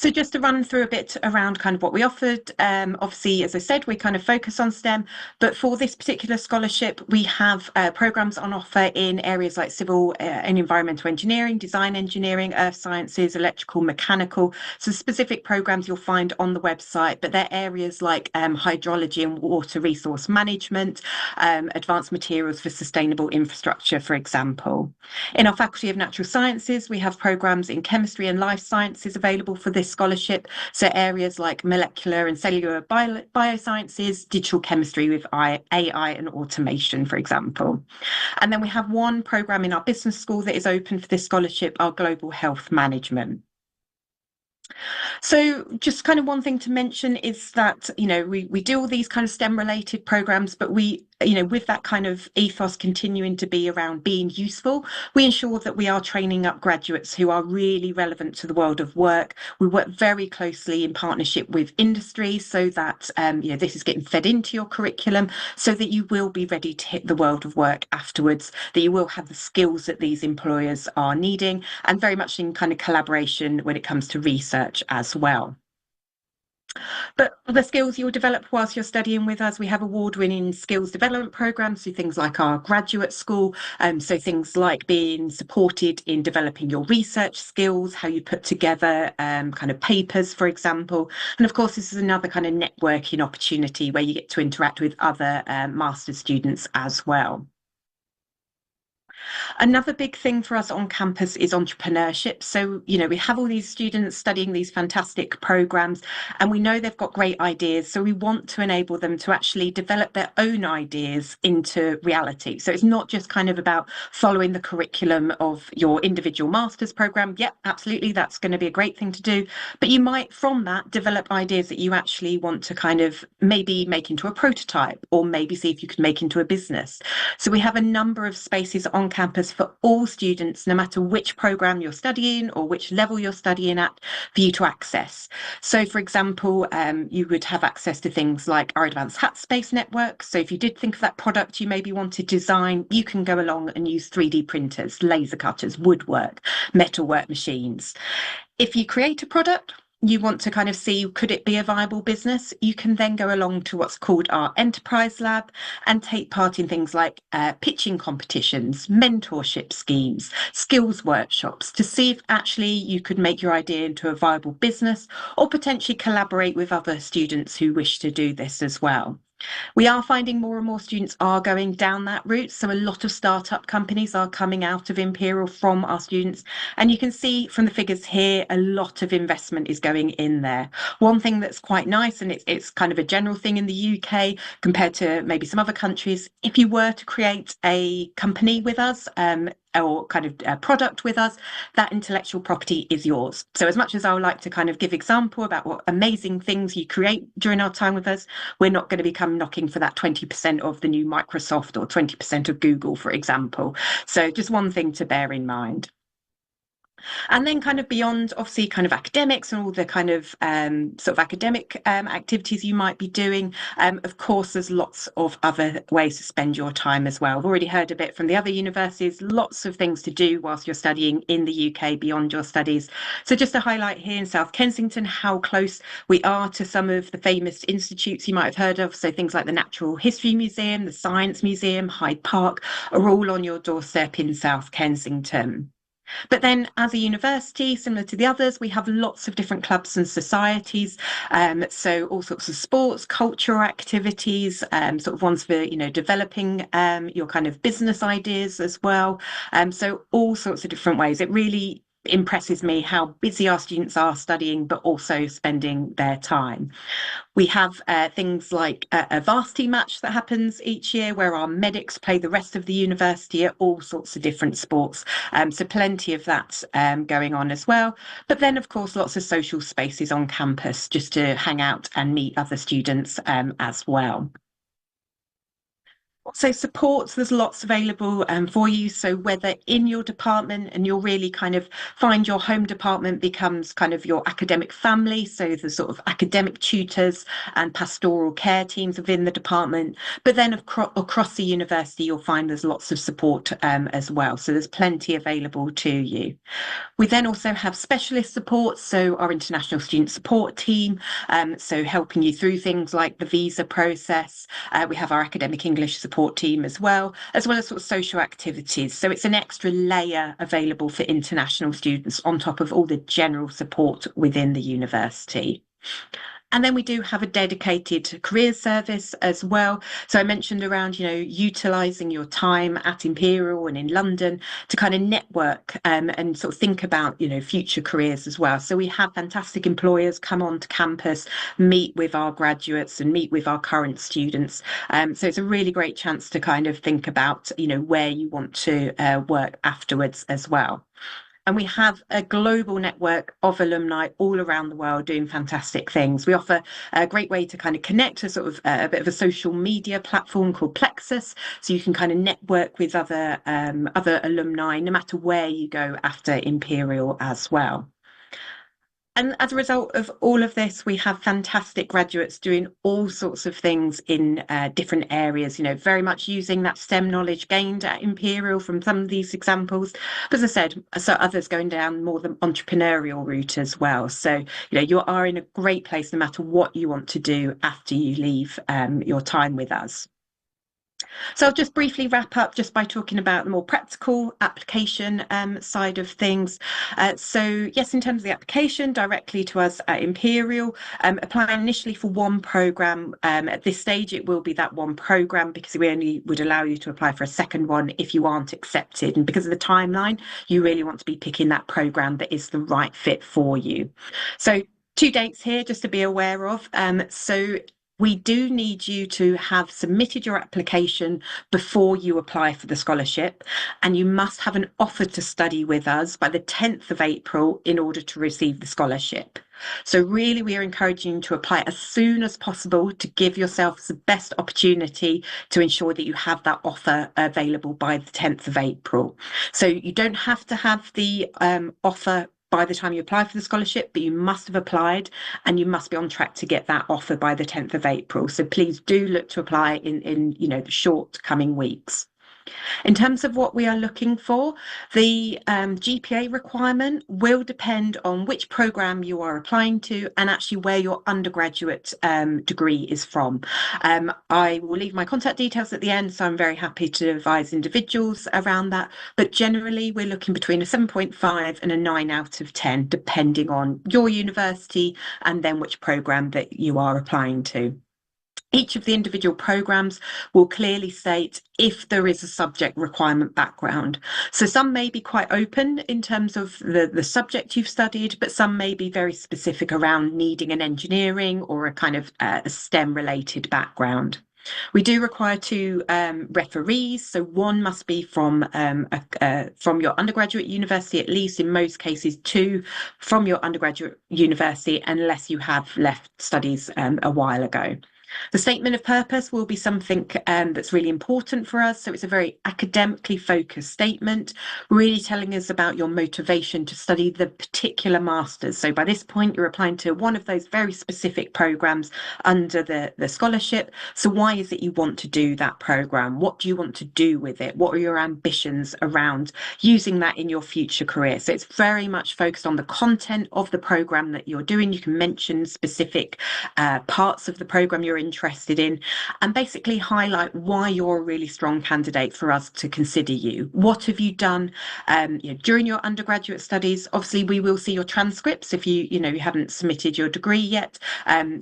So just to run through a bit around kind of what we offered, obviously, as I said, we kind of focus on STEM, but for this particular scholarship, we have programs on offer in areas like civil and environmental engineering, design engineering, earth sciences, electrical, mechanical. So specific programs you'll find on the website, but they're areas like hydrology and water resource management, advanced materials for sustainable infrastructure, for example. In our Faculty of Natural Sciences, we have programs in chemistry and life sciences available for this scholarship. So areas like molecular and cellular biosciences, digital chemistry with AI and automation, for example. And then we have one program in our business school that is open for this scholarship, our global health management. So just kind of one thing to mention is that, you know, we do all these kind of STEM related programs, but we with that kind of ethos continuing to be around being useful, we ensure that we are training up graduates who are really relevant to the world of work. We work very closely in partnership with industry so that this is getting fed into your curriculum so that you will be ready to hit the world of work afterwards, that you will have the skills that these employers are needing, and very much in kind of collaboration when it comes to research as well. But the skills you'll develop whilst you're studying with us, we have award-winning skills development programs, so things like our graduate school, so things like being supported in developing your research skills, how you put together kind of papers, for example. And of course, this is another kind of networking opportunity where you get to interact with other master's students as well. Another big thing for us on campus is entrepreneurship. So, we have all these students studying these fantastic programs, and we know they've got great ideas. So we want to enable them to actually develop their own ideas into reality. So it's not just kind of about following the curriculum of your individual master's program. Yep, absolutely, that's going to be a great thing to do. But you might, from that, develop ideas that you actually want to kind of maybe make into a prototype, or maybe see if you could make into a business. So we have a number of spaces on campus for all students, no matter which program you're studying or which level you're studying at, for you to access. So, for example, you would have access to things like our Advanced Hat Space network. So if you did think of that product you maybe want to design, you can go along and use 3D printers, laser cutters, woodwork, metalwork machines. If you create a product, you want to kind of see, could it be a viable business? You can then go along to what's called our enterprise lab and take part in things like pitching competitions, mentorship schemes, skills workshops, to see if actually you could make your idea into a viable business, or potentially collaborate with other students who wish to do this as well. We are finding more and more students are going down that route. So a lot of startup companies are coming out of Imperial from our students. And you can see from the figures here, a lot of investment is going in there. One thing that's quite nice, and it's kind of a general thing in the UK compared to maybe some other countries, if you were to create a company with us, or kind of a product with us, that intellectual property is yours. So as much as I would like to kind of give example about what amazing things you create during our time with us, we're not going to become knocking for that 20% of the new Microsoft or 20% of Google, for example. So just one thing to bear in mind. And then kind of beyond, obviously, kind of academics and all the kind of sort of academic activities you might be doing, of course, there's lots of other ways to spend your time as well. I've already heard a bit from the other universities, lots of things to do whilst you're studying in the UK beyond your studies. So just to highlight here in South Kensington, how close we are to some of the famous institutes you might have heard of. So things like the Natural History Museum, the Science Museum, Hyde Park are all on your doorstep in South Kensington. But then as a university, similar to the others, we have lots of different clubs and societies. So all sorts of sports, cultural activities, sort of ones for, developing your kind of business ideas as well. So all sorts of different ways. It really impresses me how busy our students are studying, but also spending their time. We have things like a varsity match that happens each year where our medics play the rest of the university at all sorts of different sports. So plenty of that going on as well. But then, of course, lots of social spaces on campus just to hang out and meet other students as well. So supports, there's lots available for you. So whether in your department, and you'll really kind of find your home department becomes kind of your academic family. So the sort of academic tutors and pastoral care teams within the department. But then across the university, you'll find there's lots of support as well. So there's plenty available to you. We then also have specialist support, so our international student support team, so helping you through things like the visa process. We have our academic English support team as well as sort of social activities. So it's an extra layer available for international students on top of all the general support within the university. And then we do have a dedicated career service as well. So I mentioned around, utilising your time at Imperial and in London to kind of network and sort of think about, future careers as well. So we have fantastic employers come onto campus, meet with our graduates and meet with our current students. So it's a really great chance to kind of think about, where you want to work afterwards as well. and we have a global network of alumni all around the world doing fantastic things. We offer a great way to kind of connect, a sort of a bit of a social media platform called Plexus, so you can kind of network with other alumni no matter where you go after Imperial as well. And as a result of all of this, we have fantastic graduates doing all sorts of things in different areas, you know, very much using that STEM knowledge gained at Imperial from some of these examples. But as I said, so others going down more the entrepreneurial route as well. So, you know, you are in a great place no matter what you want to do after you leave your time with us. So I'll just briefly wrap up just by talking about the more practical application side of things. So yes, in terms of the application directly to us at Imperial, applying initially for one programme. At this stage, it will be that one programme because we only would allow you to apply for a second one if you aren't accepted. And because of the timeline, you really want to be picking that programme that is the right fit for you. So 2 dates here just to be aware of. So we do need you to have submitted your application before you apply for the scholarship, and you must have an offer to study with us by the 10th of April in order to receive the scholarship. So really, we are encouraging you to apply as soon as possible to give yourselves the best opportunity to ensure that you have that offer available by the 10th of April. So you don't have to have the offer by the time you apply for the scholarship, but you must have applied and you must be on track to get that offer by the 10th of April. So please do look to apply in you know, the short coming weeks. In terms of what we are looking for, the GPA requirement will depend on which programme you are applying to and actually where your undergraduate degree is from. I will leave my contact details at the end, so I'm very happy to advise individuals around that. But generally, we're looking between a 7.5 and a 9 out of 10, depending on your university and then which programme that you are applying to. Each of the individual programmes will clearly state if there is a subject requirement background. So some may be quite open in terms of the subject you've studied, but some may be very specific around needing an engineering or a kind of a STEM related background. We do require 2 referees, so one must be from your undergraduate university, at least in most cases 2 from your undergraduate university, unless you have left studies a while ago. The statement of purpose will be something that's really important for us. So it's a very academically focused statement, really telling us about your motivation to study the particular masters. So by this point, you're applying to one of those very specific programmes under the scholarship. So why is it you want to do that programme? What do you want to do with it? What are your ambitions around using that in your future career? So it's very much focused on the content of the programme that you're doing. You can mention specific parts of the programme you're interested in and basically highlight why you're a really strong candidate for us to consider you. What have you done you know, during your undergraduate studies? Obviously, we will see your transcripts if you haven't submitted your degree yet.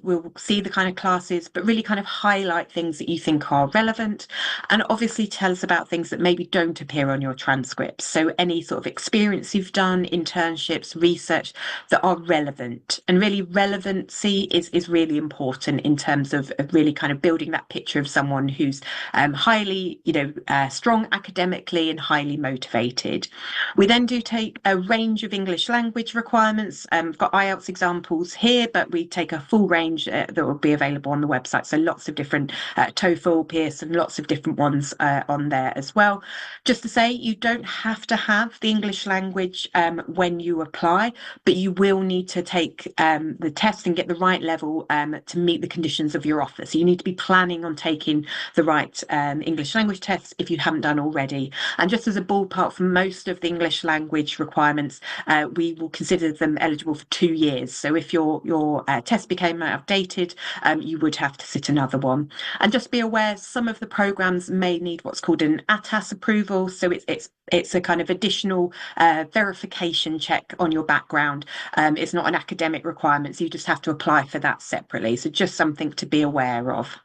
We'll see the kind of classes, but really kind of highlight things that you think are relevant, and obviously tell us about things that maybe don't appear on your transcripts. So any sort of experience you've done, internships, research that are relevant. And really relevancy is really important in terms of really kind of building that picture of someone who's highly, strong academically and highly motivated. We then do take a range of English language requirements. We've got IELTS examples here, but we take a full range that will be available on the website. So lots of different TOEFL, Pearson, lots of different ones on there as well. Just to say, you don't have to have the English language when you apply, but you will need to take the test and get the right level to meet the conditions of your offer. So you need to be planning on taking the right English language tests if you haven't done already. And just as a ballpark, for most of the English language requirements, we will consider them eligible for 2 years. So if your test became outdated, you would have to sit another one. And just be aware, some of the programmes may need what's called an ATAS approval. So it's a kind of additional verification check on your background. It's not an academic requirement, so you just have to apply for that separately. So just something to be aware of.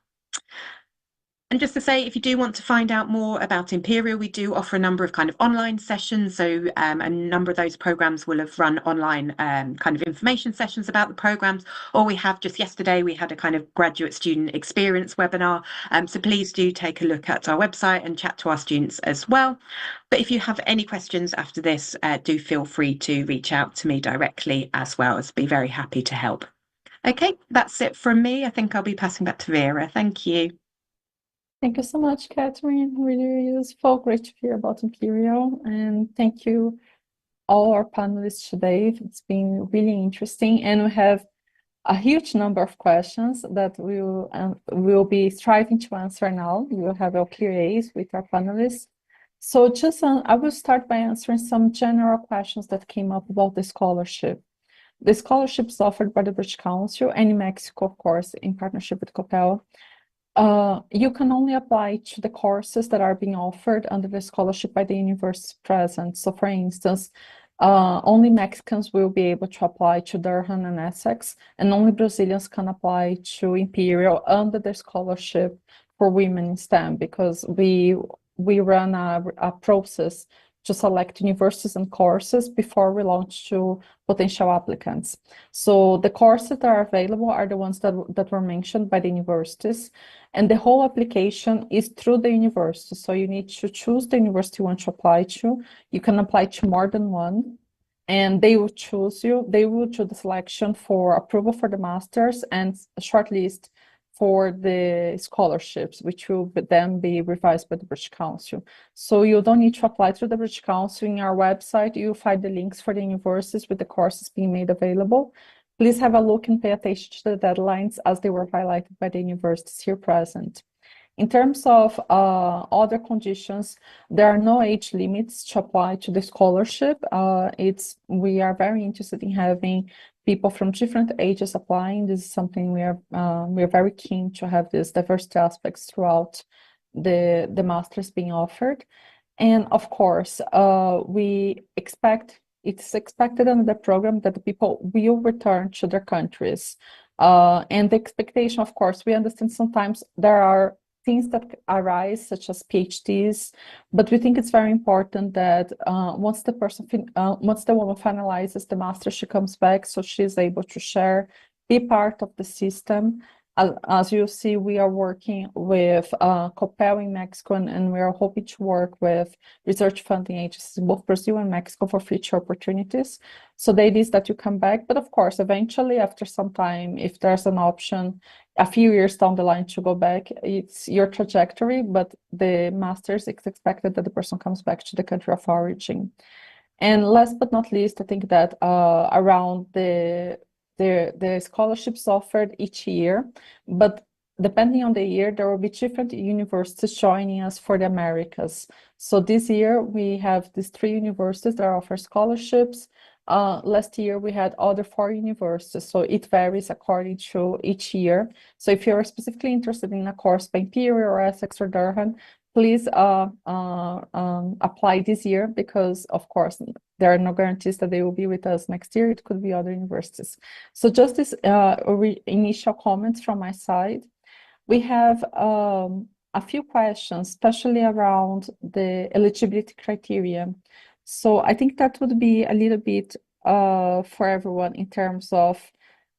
And just to say, if you do want to find out more about Imperial, we do offer a number of kind of online sessions. So a number of those programs will have run online kind of information sessions about the programs, or we have just yesterday, we had a kind of graduate student experience webinar. So please do take a look at our website and chat to our students as well. But if you have any questions after this, do feel free to reach out to me directly as well. I'd be very happy to help. Okay, that's it from me. I think I'll be passing back to Vera. Thank you. Thank you so much, Catherine. Really useful. Great to hear about Imperial. And thank you, all our panelists today. It's been really interesting. And we have a huge number of questions that we'll be striving to answer now. We will have our Q&As with our panelists. So just I will start by answering some general questions that came up about the scholarship. The scholarship is offered by the British Council and in Mexico, of course, in partnership with COPEL. You can only apply to the courses that are being offered under the scholarship by the university present. So for instance, only Mexicans will be able to apply to Durham and Essex, and only Brazilians can apply to Imperial under the scholarship for women in STEM, because we run a process to select universities and courses before we launch to potential applicants. So the courses that are available are the ones that were mentioned by the universities, and the whole application is through the university. So you need to choose the university you want to apply to. You can apply to more than one, and they will choose you. They will do the selection for approval for the masters and a shortlist for the scholarships, which will then be revised by the British Council. So you don't need to apply through the British Council. In our website, you'll find the links for the universities with the courses being made available. Please have a look and pay attention to the deadlines as they were highlighted by the universities here present. In terms of other conditions, there are no age limits to apply to the scholarship. We are very interested in having people from different ages applying. This is something we are very keen to have this diversity aspects throughout the masters being offered. And of course, it's expected under the program that the people will return to their countries. And the expectation, of course, we understand sometimes there are things that arise, such as PhDs, but we think it's very important that once the woman finalizes the master, she comes back, so she's able to share, be part of the system. As you see, we are working with COPEL in Mexico, and we are hoping to work with research funding agencies in both Brazil and Mexico for future opportunities. So the idea is that you come back, but of course, eventually, after some time, if there's an option, a few years down the line to go back, it's your trajectory, but the master's, it's expected that the person comes back to the country of origin. And last but not least, I think that around the scholarships offered each year, but depending on the year, there will be different universities joining us for the Americas. So this year, we have these 3 universities that offer scholarships. Last year, we had other 4 universities, so it varies according to each year. So if you're specifically interested in a course by Imperial or Essex or Durham, please apply this year, because of course there are no guarantees that they will be with us next year. It could be other universities. So just this initial comments from my side. We have a few questions, especially around the eligibility criteria. So I think that would be a little bit for everyone in terms of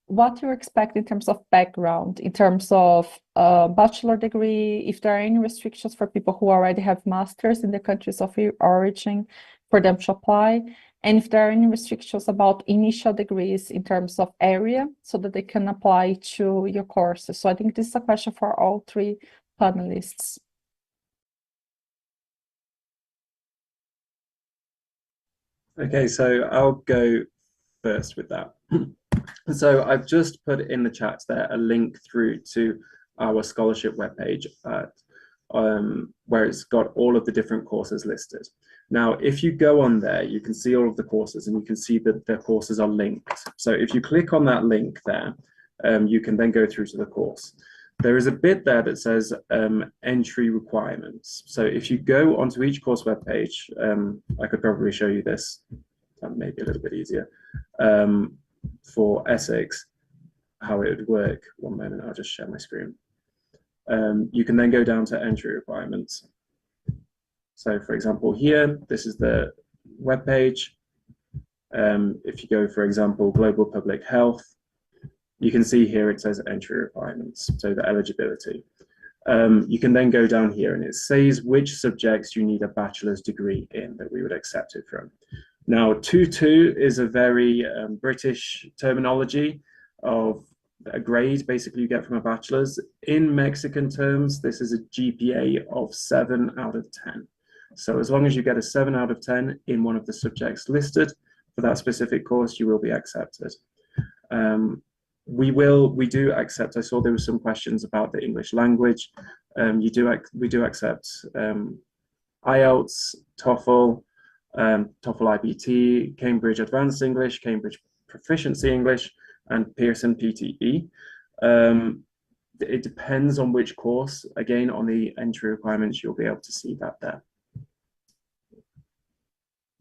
what you expect in terms of background, in terms of bachelor degree, if there are any restrictions for people who already have masters in the countries of origin for them to apply, and if there are any restrictions about initial degrees in terms of area so that they can apply to your courses. So I think this is a question for all 3 panelists. Okay, so I'll go first with that. So I've just put in the chat there a link through to our scholarship webpage where it's got all of the different courses listed. Now, if you go on there, you can see all of the courses, and you can see that the courses are linked. So if you click on that link there, you can then go through to the course. There is a bit there that says entry requirements. So if you go onto each course webpage, I could probably show you this, maybe a little bit easier. For Essex, how it would work. One moment, I'll just share my screen. You can then go down to entry requirements. So for example, here, this is the web page. If you go, for example, global public health, you can see here it says entry requirements, so the eligibility. You can then go down here and it says which subjects you need a bachelor's degree in that we would accept it from. Now, 2.2 is a very British terminology of a grade basically you get from a bachelor's. In Mexican terms, this is a GPA of 7 out of 10. So as long as you get a 7 out of 10 in one of the subjects listed for that specific course, you will be accepted. We do accept, I saw there were some questions about the English language. We do accept IELTS, TOEFL, TOEFL IBT, Cambridge Advanced English, Cambridge Proficiency English, and Pearson PTE. It depends on which course. Again, on the entry requirements, you'll be able to see that there.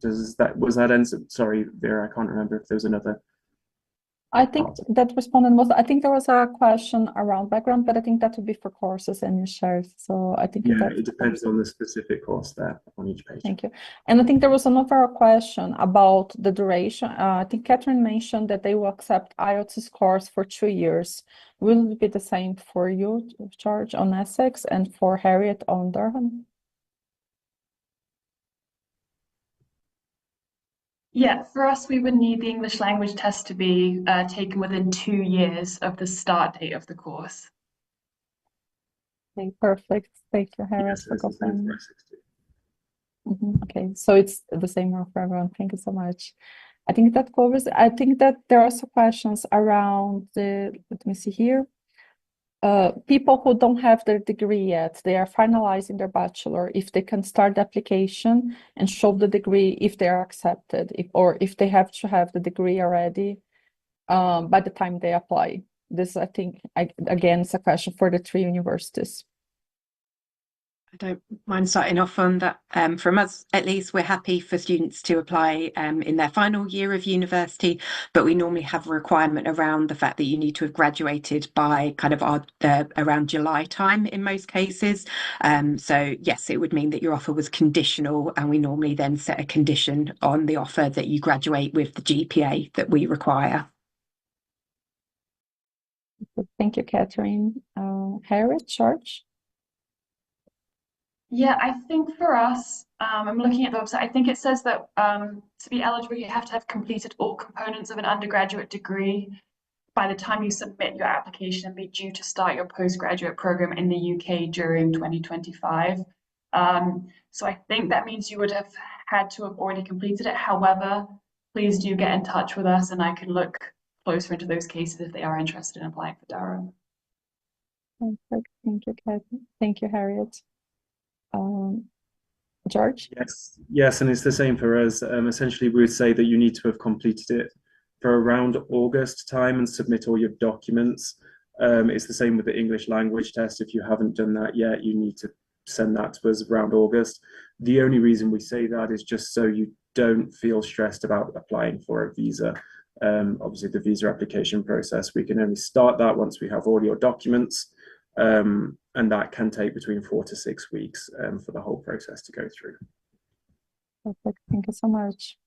Was that answer? Sorry, Vera, I can't remember if there was another. I think that responded most. I think there was a question around background, but I think that would be for courses and you shared. So I think it depends on the specific course there on each page. Thank you. And I think there was another question about the duration. I think Catherine mentioned that they will accept IELTS scores for 2 years. Will it be the same for you, George, on Essex, and for Harriet on Durham? Yeah, for us, we would need the English language test to be taken within 2 years of the start date of the course. Okay, perfect. Thank you, Harriet, Yes, for it's the same confirming. for Essex too. Okay, so it's the same rule for everyone. Thank you so much. I think that covers. I think that there are also questions around the, let me see here. People who don't have their degree yet, they are finalizing their bachelor, if they can start the application and show the degree if they are accepted, or if they have to have the degree already by the time they apply. This, I think, again, is a question for the 3 universities. I don't mind starting off on that. From us, at least, we're happy for students to apply in their final year of university, but we normally have a requirement around the fact that you need to have graduated by kind of around July time in most cases. So yes, it would mean that your offer was conditional, and we normally then set a condition on the offer that you graduate with the GPA that we require. Thank you, Catherine. Harriet, George? Yeah, I think for us, I'm looking at the website, I think it says that to be eligible, you have to have completed all components of an undergraduate degree by the time you submit your application and be due to start your postgraduate program in the UK during 2025. So I think that means you would have had to have already completed it. However, please do get in touch with us and I can look closer into those cases if they are interested in applying for Durham. Perfect. Thank you, Catherine. Thank you, Harriet. George? Yes, and it's the same for us. Essentially, we would say that you need to have completed it for around August time and submit all your documents. It's the same with the English language test. If you haven't done that yet, you need to send that to us around August. The only reason we say that is just so you don't feel stressed about applying for a visa. Obviously, the visa application process, we can only start that once we have all your documents. And that can take between 4 to 6 weeks for the whole process to go through. Perfect. Thank you so much.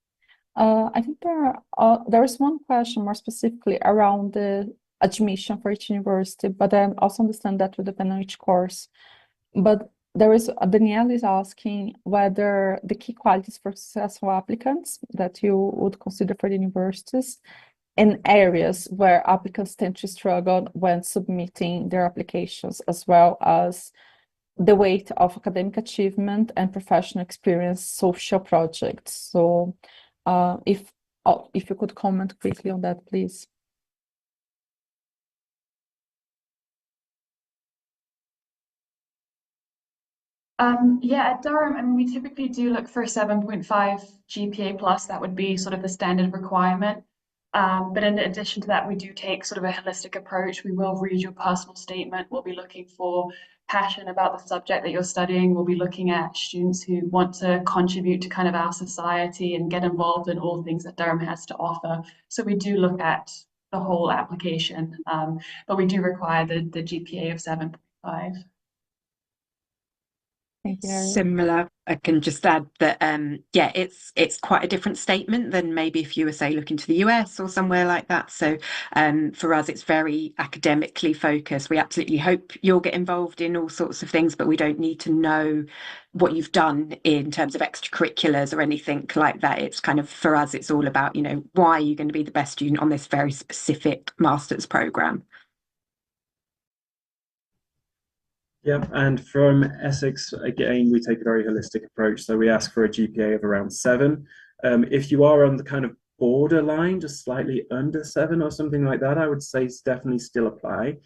I think there is one question more specifically around the admission for each university, but I also understand that will depend on each course. But Danielle is asking whether the key qualities for successful applicants that you would consider for the universities and areas where applicants tend to struggle when submitting their applications, as well as the weight of academic achievement and professional experience, social projects. So if you could comment quickly on that, please. Yeah, at Durham, I mean, we typically do look for a 7.5 GPA plus. That would be sort of the standard requirement. But in addition to that, we do take sort of a holistic approach. We will read your personal statement. We'll be looking for passion about the subject that you're studying. We'll be looking at students who want to contribute to kind of our society and get involved in all things that Durham has to offer. So we do look at the whole application, but we do require the GPA of 7.5. 5. Thank you, Harriet. Similar. I can just add that yeah, it's quite a different statement than maybe if you were, say, looking to the US or somewhere like that. So for us, it's very academically focused. We absolutely hope you'll get involved in all sorts of things, but we don't need to know what you've done in terms of extracurriculars or anything like that. It's kind of, for us, it's all about, you know, why are you going to be the best student on this very specific master's program. Yep, and from Essex, again, we take a very holistic approach. So we ask for a GPA of around 7. If you are on the kind of borderline, just slightly under 7 or something like that, I would say definitely still apply.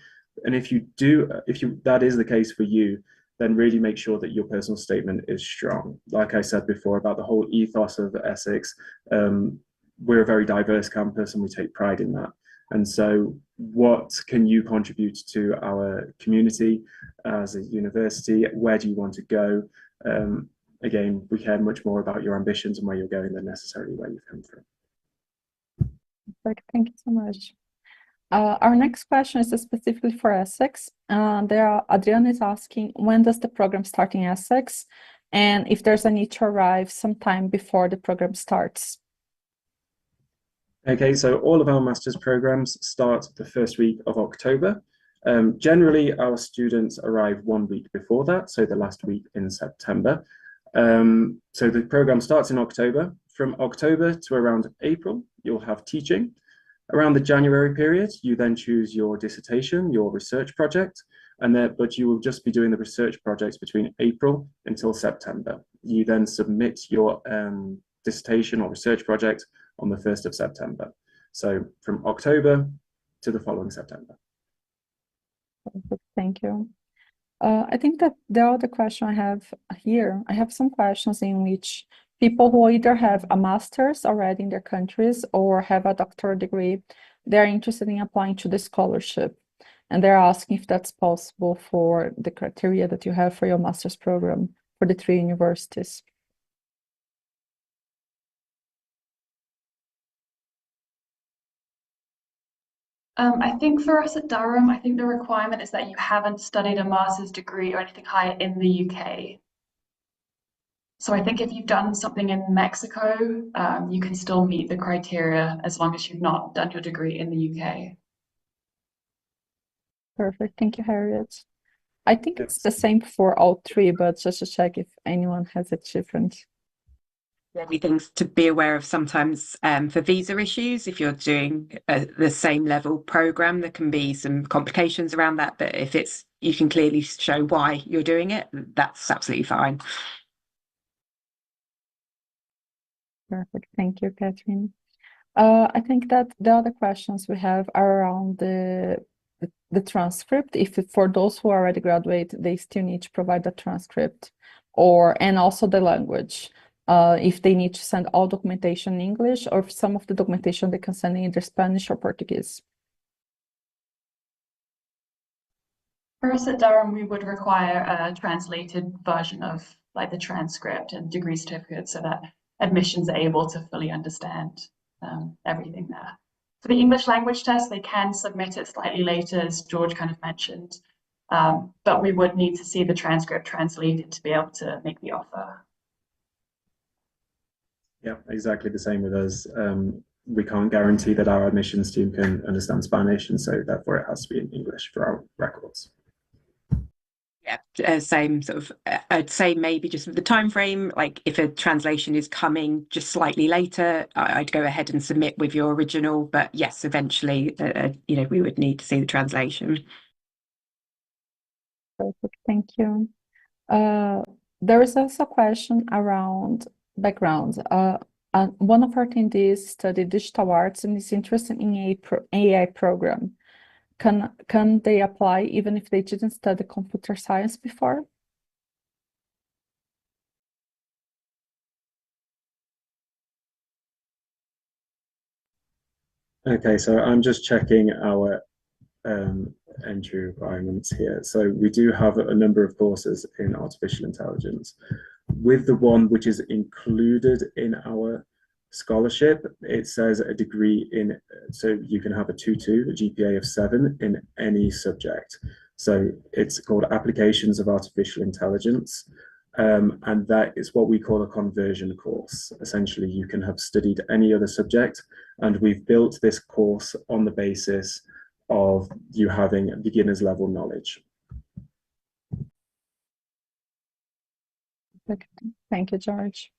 And if that is the case for you, then really make sure that your personal statement is strong. Like I said before about the whole ethos of Essex, we're a very diverse campus and we take pride in that. And so what can you contribute to our community as a university? Where do you want to go? Again, we care much more about your ambitions and where you're going than necessarily where you've come from. Perfect. Thank you so much. Our next question is specifically for Essex. Adriana is asking, when does the program start in Essex? And if there's a need to arrive sometime before the program starts? Okay, so all of our master's programs start the first week of October. Generally, our students arrive 1 week before that, so the last week in September. So the program starts in October. From October to around April, you'll have teaching. Around the January period, you then choose your dissertation, your research project, but you will just be doing the research projects between April until September. You then submit your dissertation or research project on the 1st of September. So from October to the following September. Thank you. I think that the other question I have here, I have some questions in which people who either have a master's already in their countries or have a doctoral degree, they're interested in applying to the scholarship. And they're asking if that's possible for the criteria that you have for your master's program for the 3 universities. I think for us at Durham, I think the requirement is that you haven't studied a master's degree or anything higher in the UK. So I think if you've done something in Mexico, you can still meet the criteria as long as you've not done your degree in the UK. Perfect. Thank you, Harriet. I think it's the same for all 3, but just to check if anyone has it different. Only things to be aware of sometimes for visa issues, if you're doing the same level program, there can be some complications around that. But if you can clearly show why you're doing it, that's absolutely fine. Perfect. Thank you, Catherine. I think that the other questions we have are around the transcript. If for those who already graduate, they still need to provide the transcript, and also the language. If they need to send all documentation in English, or if some of the documentation they can send in either Spanish or Portuguese. For us at Durham, we would require a translated version of like the transcript and degree certificate so that admissions are able to fully understand everything there. For the English language test, they can submit it slightly later, as George kind of mentioned, but we would need to see the transcript translated to be able to make the offer. Yeah, exactly the same with us. We can't guarantee that our admissions team can understand Spanish, and so therefore it has to be in English for our records. Yeah, same sort of. I'd say maybe just the time frame. Like if a translation is coming just slightly later, I'd go ahead and submit with your original. But yes, eventually, we would need to see the translation. Perfect. Thank you. There is also a question around background. One of our attendees studied digital arts and is interested in AI program. Can they apply even if they didn't study computer science before? Okay, so I'm just checking our entry requirements here. So we do have a number of courses in artificial intelligence. With the one which is included in our scholarship, it says a degree in, so you can have a 2-2, a GPA of 7 in any subject. So it's called Applications of Artificial Intelligence. And that is what we call a conversion course. Essentially, you can have studied any other subject, and we've built this course on the basis of you having beginner's level knowledge. Thank you, George.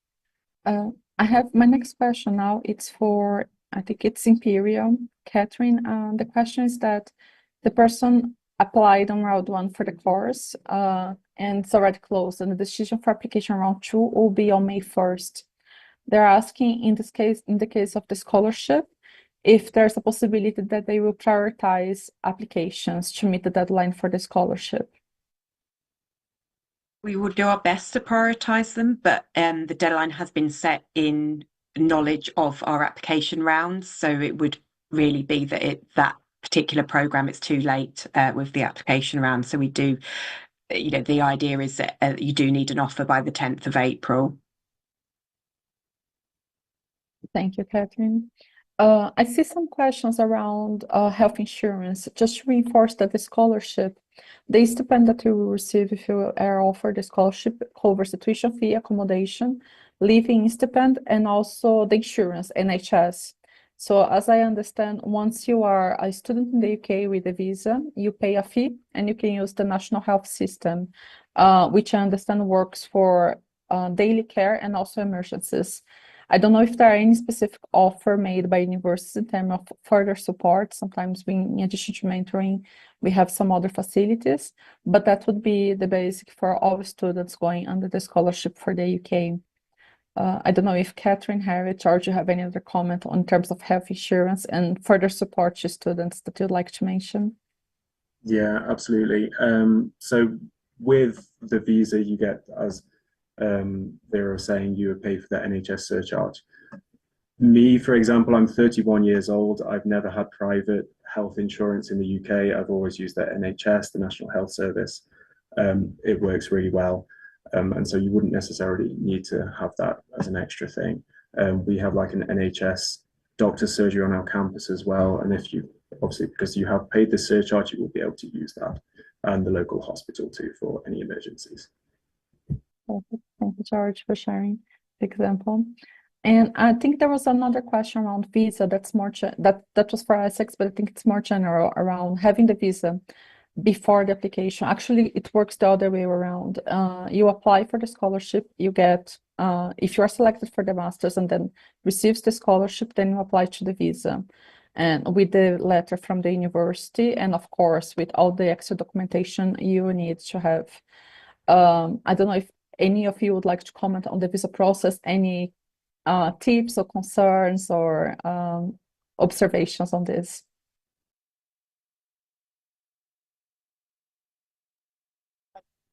I have my next question now. It's for, I think it's Imperial. Catherine, the question is that the person applied on round 1 for the course, and it's already closed, and the decision for application round 2 will be on May 1st. They're asking, in the case of the scholarship, if there's a possibility that they will prioritize applications to meet the deadline for the scholarship. We will do our best to prioritise them, but the deadline has been set in knowledge of our application rounds, so it would really be that that particular programme is too late with the application round. So we do, the idea is that you do need an offer by the 10th of April. Thank you, Catherine. I see some questions around health insurance. Just to reinforce that the scholarship, the stipend that you will receive if you are offered the scholarship covers the tuition fee, accommodation, living stipend, and also the insurance, NHS. So as I understand, once you are a student in the UK with a visa, you pay a fee and you can use the national health system, which I understand works for daily care and also emergencies. I don't know if there are any specific offer made by universities in terms of further support. Sometimes in addition to mentoring, we have some other facilities, but that would be the basic for all students going under the scholarship for the UK. I don't know if Catherine, Harry, George, you have any other comment on terms of health insurance and further support to students that you'd like to mention? Yeah, absolutely. So with the visa, you get, as they were saying, you would pay for the NHS surcharge. Me, for example, I'm 31 years old. I've never had private health insurance in the UK. I've always used the NHS, the National Health Service. It works really well. And so you wouldn't necessarily need to have that as an extra thing. We have like an NHS doctor's surgery on our campus as well. And if you, obviously, because you have paid the surcharge, you will be able to use that, and the local hospital too for any emergencies. Perfect. Thank you, George, for sharing the example. And I think there was another question around visa that's more that was for Essex, but I think it's more general around having the visa before the application. Actually, it works the other way around. You apply for the scholarship, you get, if you are selected for the master's and then receives the scholarship, then you apply to the visa. And with the letter from the university, and of course, with all the extra documentation you need to have. I don't know if any of you would like to comment on the visa process, any tips or concerns or observations on this?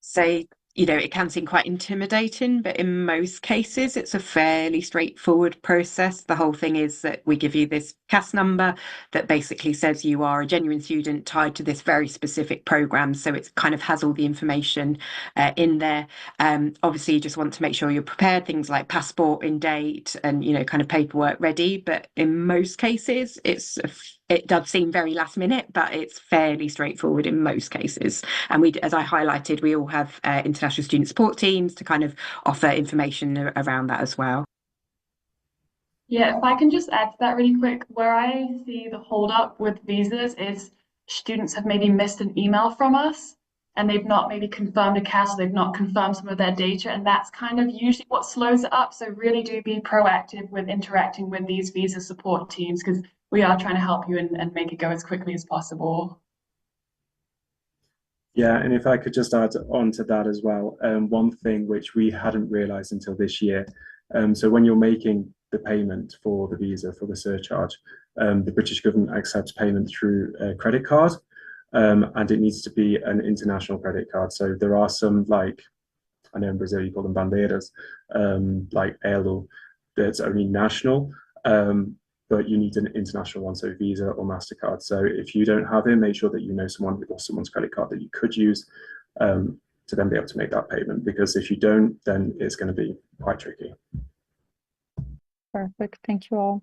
Say, it can seem quite intimidating, but in most cases, it's a fairly straightforward process. The whole thing is that we give you this CAS number that basically says you are a genuine student tied to this very specific program. So it kind of has all the information in there. Obviously, you just want to make sure you're prepared, things like passport in date and, kind of paperwork ready. But in most cases, it does seem very last minute, but it's fairly straightforward in most cases. And we, as I highlighted, we all have international student support teams to kind of offer information around that as well. Yeah, if I can just add to that really quick, where I see the hold up with visas is students have maybe missed an email from us and they've not maybe confirmed a CAS, or they've not confirmed some of their data, and that's kind of usually what slows it up. So really do be proactive with interacting with these visa support teams, because we are trying to help you and make it go as quickly as possible. Yeah, and if I could just add on to that as well, one thing which we hadn't realised until this year, so when you're making the payment for the visa, for the surcharge, the British government accepts payment through a credit card, and it needs to be an international credit card. So there are some, like, I know in Brazil you call them bandeiras, like Elo, that's only national, but you need an international one, so Visa or MasterCard. So if you don't have it, make sure that you know someone or someone's credit card that you could use to then be able to make that payment, because if you don't, then it's going to be quite tricky. Perfect. Thank you all.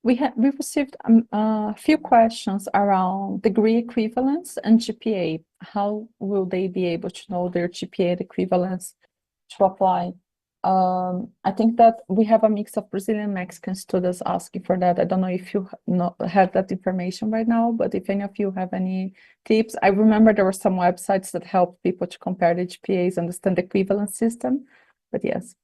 we received a few questions around degree equivalence and GPA. How will they be able to know their GPA equivalence to apply? I think that we have a mix of Brazilian and Mexican students asking for that. I don't know if you have that information right now, but if any of you have any tips, I remember there were some websites that help people to compare the GPAs, understand the equivalence system, but yes.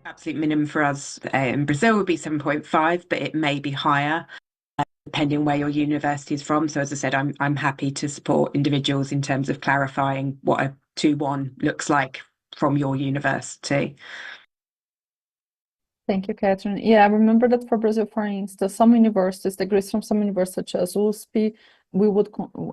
Absolute minimum for us in Brazil would be 7.5, but it may be higher depending where your university is from. So as I said, I'm happy to support individuals in terms of clarifying what a 2-1 looks like from your university. Thank you, Catherine. Yeah, I remember that for Brazil, for instance, some universities, degrees from some universities such as USP,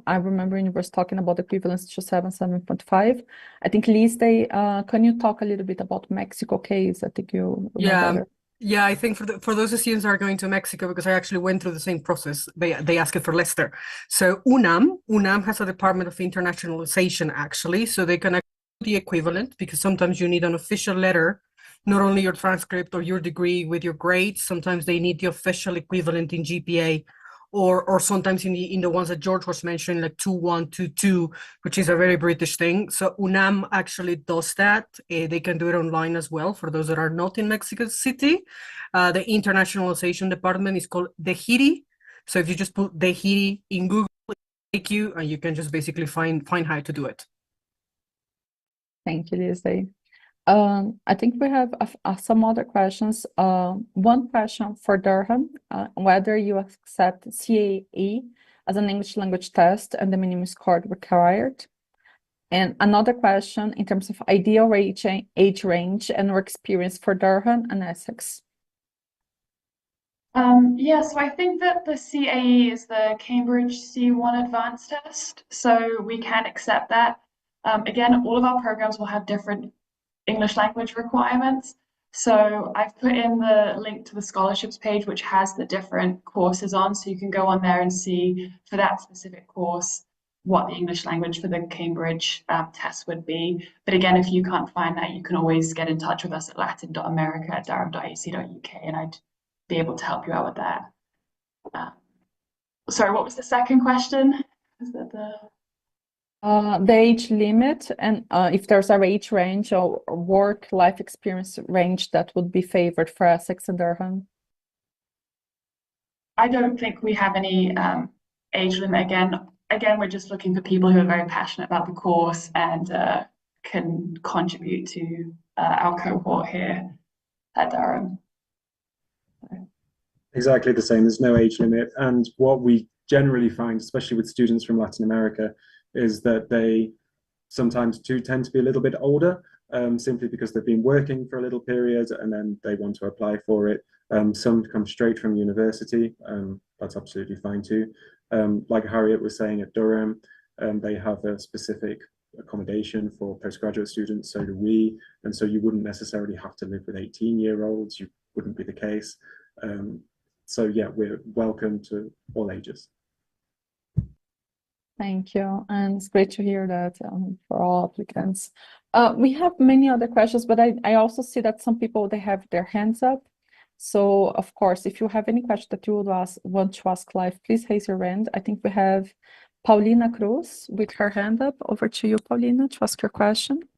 I remember universities talking about equivalence to 7.5. I think Liz, can you talk a little bit about Mexico case? I think you know better. Yeah, I think for those students that are going to Mexico, because I actually went through the same process, they asked for Leicester. So UNAM has a Department of Internationalization actually, so they can do the equivalent, because sometimes you need an official letter, not only your transcript or your degree with your grades. Sometimes they need the official equivalent in GPA, or sometimes in the ones that George was mentioning, like 2.1, 2.2, which is a very British thing. So UNAM actually does that. They can do it online as well for those that are not in Mexico City. The internationalization department is called DEGIRI. So if you just put DEGIRI in Google, it'll take you, and you can just basically find how to do it. Thank you, Lizzie. I think we have some other questions. One question for Durham, whether you accept CAE as an English language test and the minimum score required. And another question in terms of ideal age range and work experience for Durham and Essex. Yeah, so I think that the CAE is the Cambridge C1 advanced test, so we can accept that. Again, all of our programs will have different English language requirements. So I've put in the link to the scholarships page, which has the different courses on. So you can go on there and see for that specific course what the English language for the Cambridge test would be. But again, if you can't find that, you can always get in touch with us at latin.america@durham.ac.uk, and I'd be able to help you out with that. Sorry, what was the second question? Was that the age limit, and if there's a age range or work life experience range that would be favored for Essex and Durham? I don't think we have any age limit. Again, we're just looking for people who are very passionate about the course and can contribute to our cohort here at Durham. Exactly the same. There's no age limit. And what we generally find, especially with students from Latin America, is that they sometimes do tend to be a little bit older, simply because they've been working for a little period and then they want to apply for it. Some come straight from university. That's absolutely fine too. Like Harriet was saying, at Durham, they have a specific accommodation for postgraduate students, so do we. And so you wouldn't necessarily have to live with 18-year-olds. You wouldn't be the case. So yeah, we're welcome to all ages. Thank you, and it's great to hear that for all applicants. We have many other questions, but I also see that some people, they have their hands up. So of course, if you have any question that you would want to ask live, please raise your hand. I think we have Paulina Cruz with her hand up. Over to you, Paulina, to ask your question.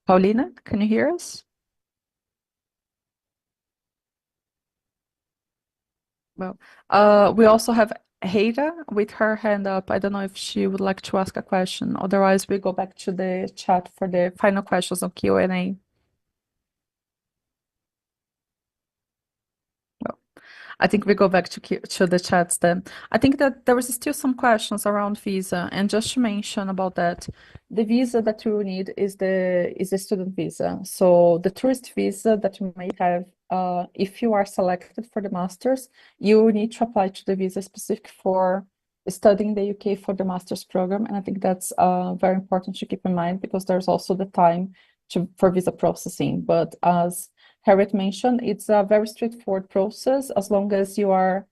Paulina, can you hear us? Well, we also have Heida with her hand up. I don't know if she would like to ask a question. Otherwise, we go back to the chat for the final questions on Q&A. Well, I think we go back to the chats then. I think that there is still some questions around visa, and just to mention about that, the visa that you need is the student visa. So the tourist visa that you may have, if you are selected for the masters, you need to apply to the visa specific for studying in the UK for the master's program. And I think that's very important to keep in mind, because there's also the time for visa processing. But as Harriet mentioned, it's a very straightforward process as long as you are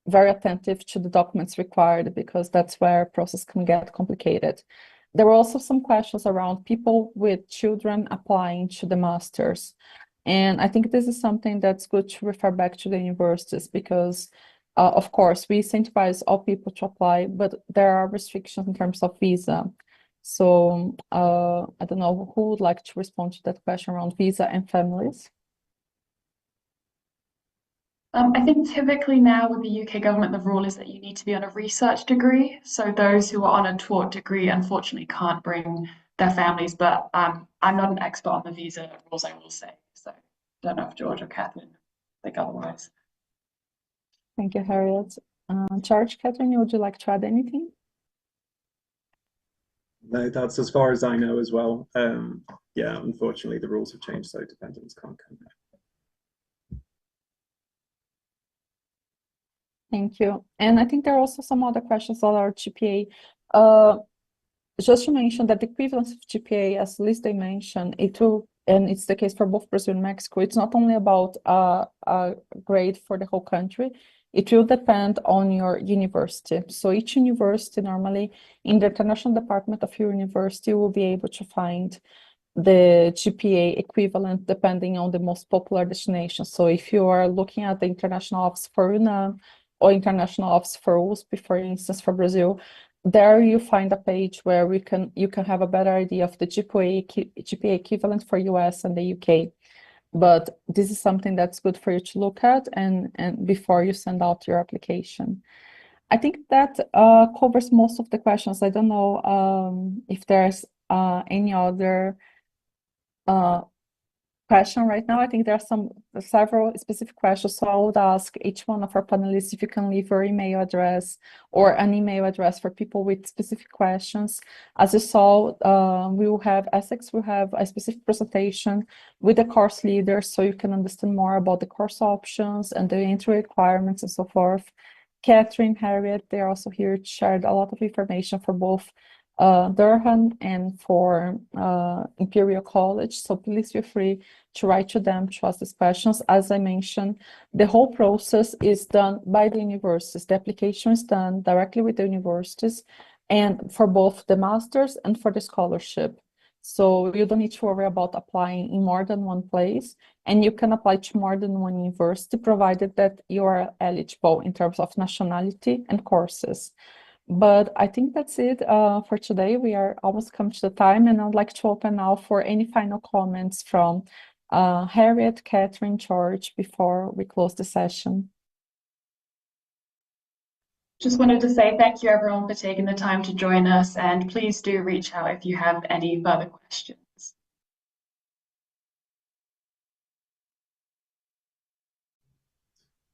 very attentive to the documents required, because that's where process can get complicated. There were also some questions around people with children applying to the masters. And I think this is something that's good to refer back to the universities, because of course we incentivize all people to apply, but there are restrictions in terms of visa. So I don't know who would like to respond to that question around visa and families. I think typically now with the UK government, the rule is that you need to be on a research degree. So those who are on a taught degree unfortunately can't bring their families, but I'm not an expert on the visa rules, I will say. So don't know if George or Catherine think otherwise. Thank you, Harriet. George, Catherine, would you like to add anything? No, that's as far as I know as well. Yeah, unfortunately, the rules have changed, so dependents can't come there. Thank you. And I think there are also some other questions on our GPA. Just to mention that the equivalence of GPA, as Lisa mentioned, it will, and it's the case for both Brazil and Mexico, it's not only about a grade for the whole country, it will depend on your university. So each university normally in the international department of your university will be able to find the GPA equivalent depending on the most popular destination. So if you are looking at the international office for UNAM or international office for USP, for instance, for Brazil, there you find a page where you can have a better idea of the GPA equivalent for US and the UK. But this is something that's good for you to look at and before you send out your application. I think that covers most of the questions. I don't know if there's any other question right now. I think there are several specific questions, so I would ask each one of our panelists if you can leave your email address or an email address for people with specific questions. As you saw, we will have Essex will have a specific presentation with the course leader, so you can understand more about the course options and the entry requirements and so forth. Catherine, Harriet, they're also here to share a lot of information for both Durham and for Imperial College. So please feel free to write to them to ask these questions. As I mentioned, the whole process is done by the universities. The application is done directly with the universities, and for both the masters and for the scholarship. So you don't need to worry about applying in more than one place, and you can apply to more than one university, provided that you are eligible in terms of nationality and courses. But I think that's it for today. We are almost come to the time, and I'd like to open now for any final comments from Harriet, Catherine, George, before we close the session. Just wanted to say thank you everyone for taking the time to join us, and please do reach out if you have any further questions.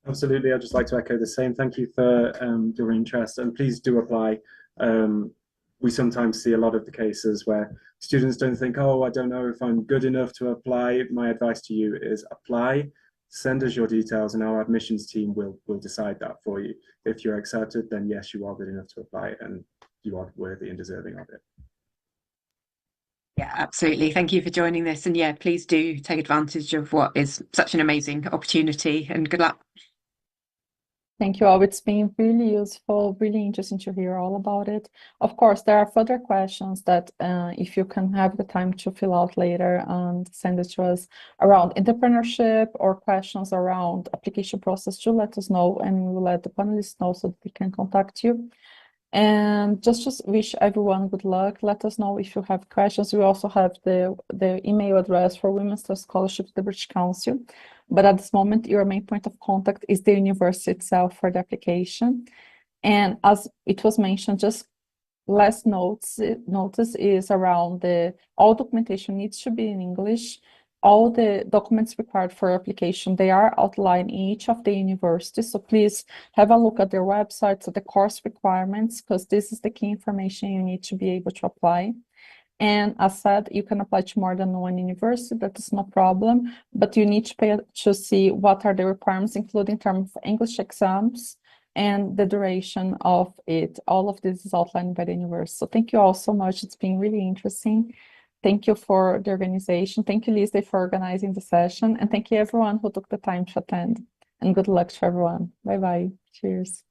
Absolutely, I'd just like to echo the same. Thank you for your interest, and please do apply. We sometimes see a lot of the cases where students don't think, oh, I don't know if I'm good enough to apply. My advice to you is apply, send us your details, and our admissions team will decide that for you. If you're accepted, then yes, you are good enough to apply and you are worthy and deserving of it. Yeah, absolutely. Thank you for joining this. And yeah, please do take advantage of what is such an amazing opportunity, and good luck. Thank you all. It's been really useful, really interesting to hear all about it. Of course, there are further questions that if you can have the time to fill out later and send it to us around entrepreneurship or questions around application process, do let us know and we will let the panelists know so that we can contact you. And just wish everyone good luck. Let us know if you have questions. We also have the email address for Women's Scholarship to the British Council. But at this moment, your main point of contact is the university itself for the application. And as it was mentioned, just last notice is around all documentation needs to be in English. All the documents required for application, they are outlined in each of the universities. So please have a look at their websites, at the course requirements, because this is the key information you need to be able to apply. And as said, you can apply to more than one university, that is no problem, but you need to see what are the requirements, including in terms of English exams and the duration of it. All of this is outlined by the university. So thank you all so much. It's been really interesting. Thank you for the organization. Thank you, Lisa, for organizing the session. And thank you everyone who took the time to attend. And good luck to everyone. Bye-bye. Cheers.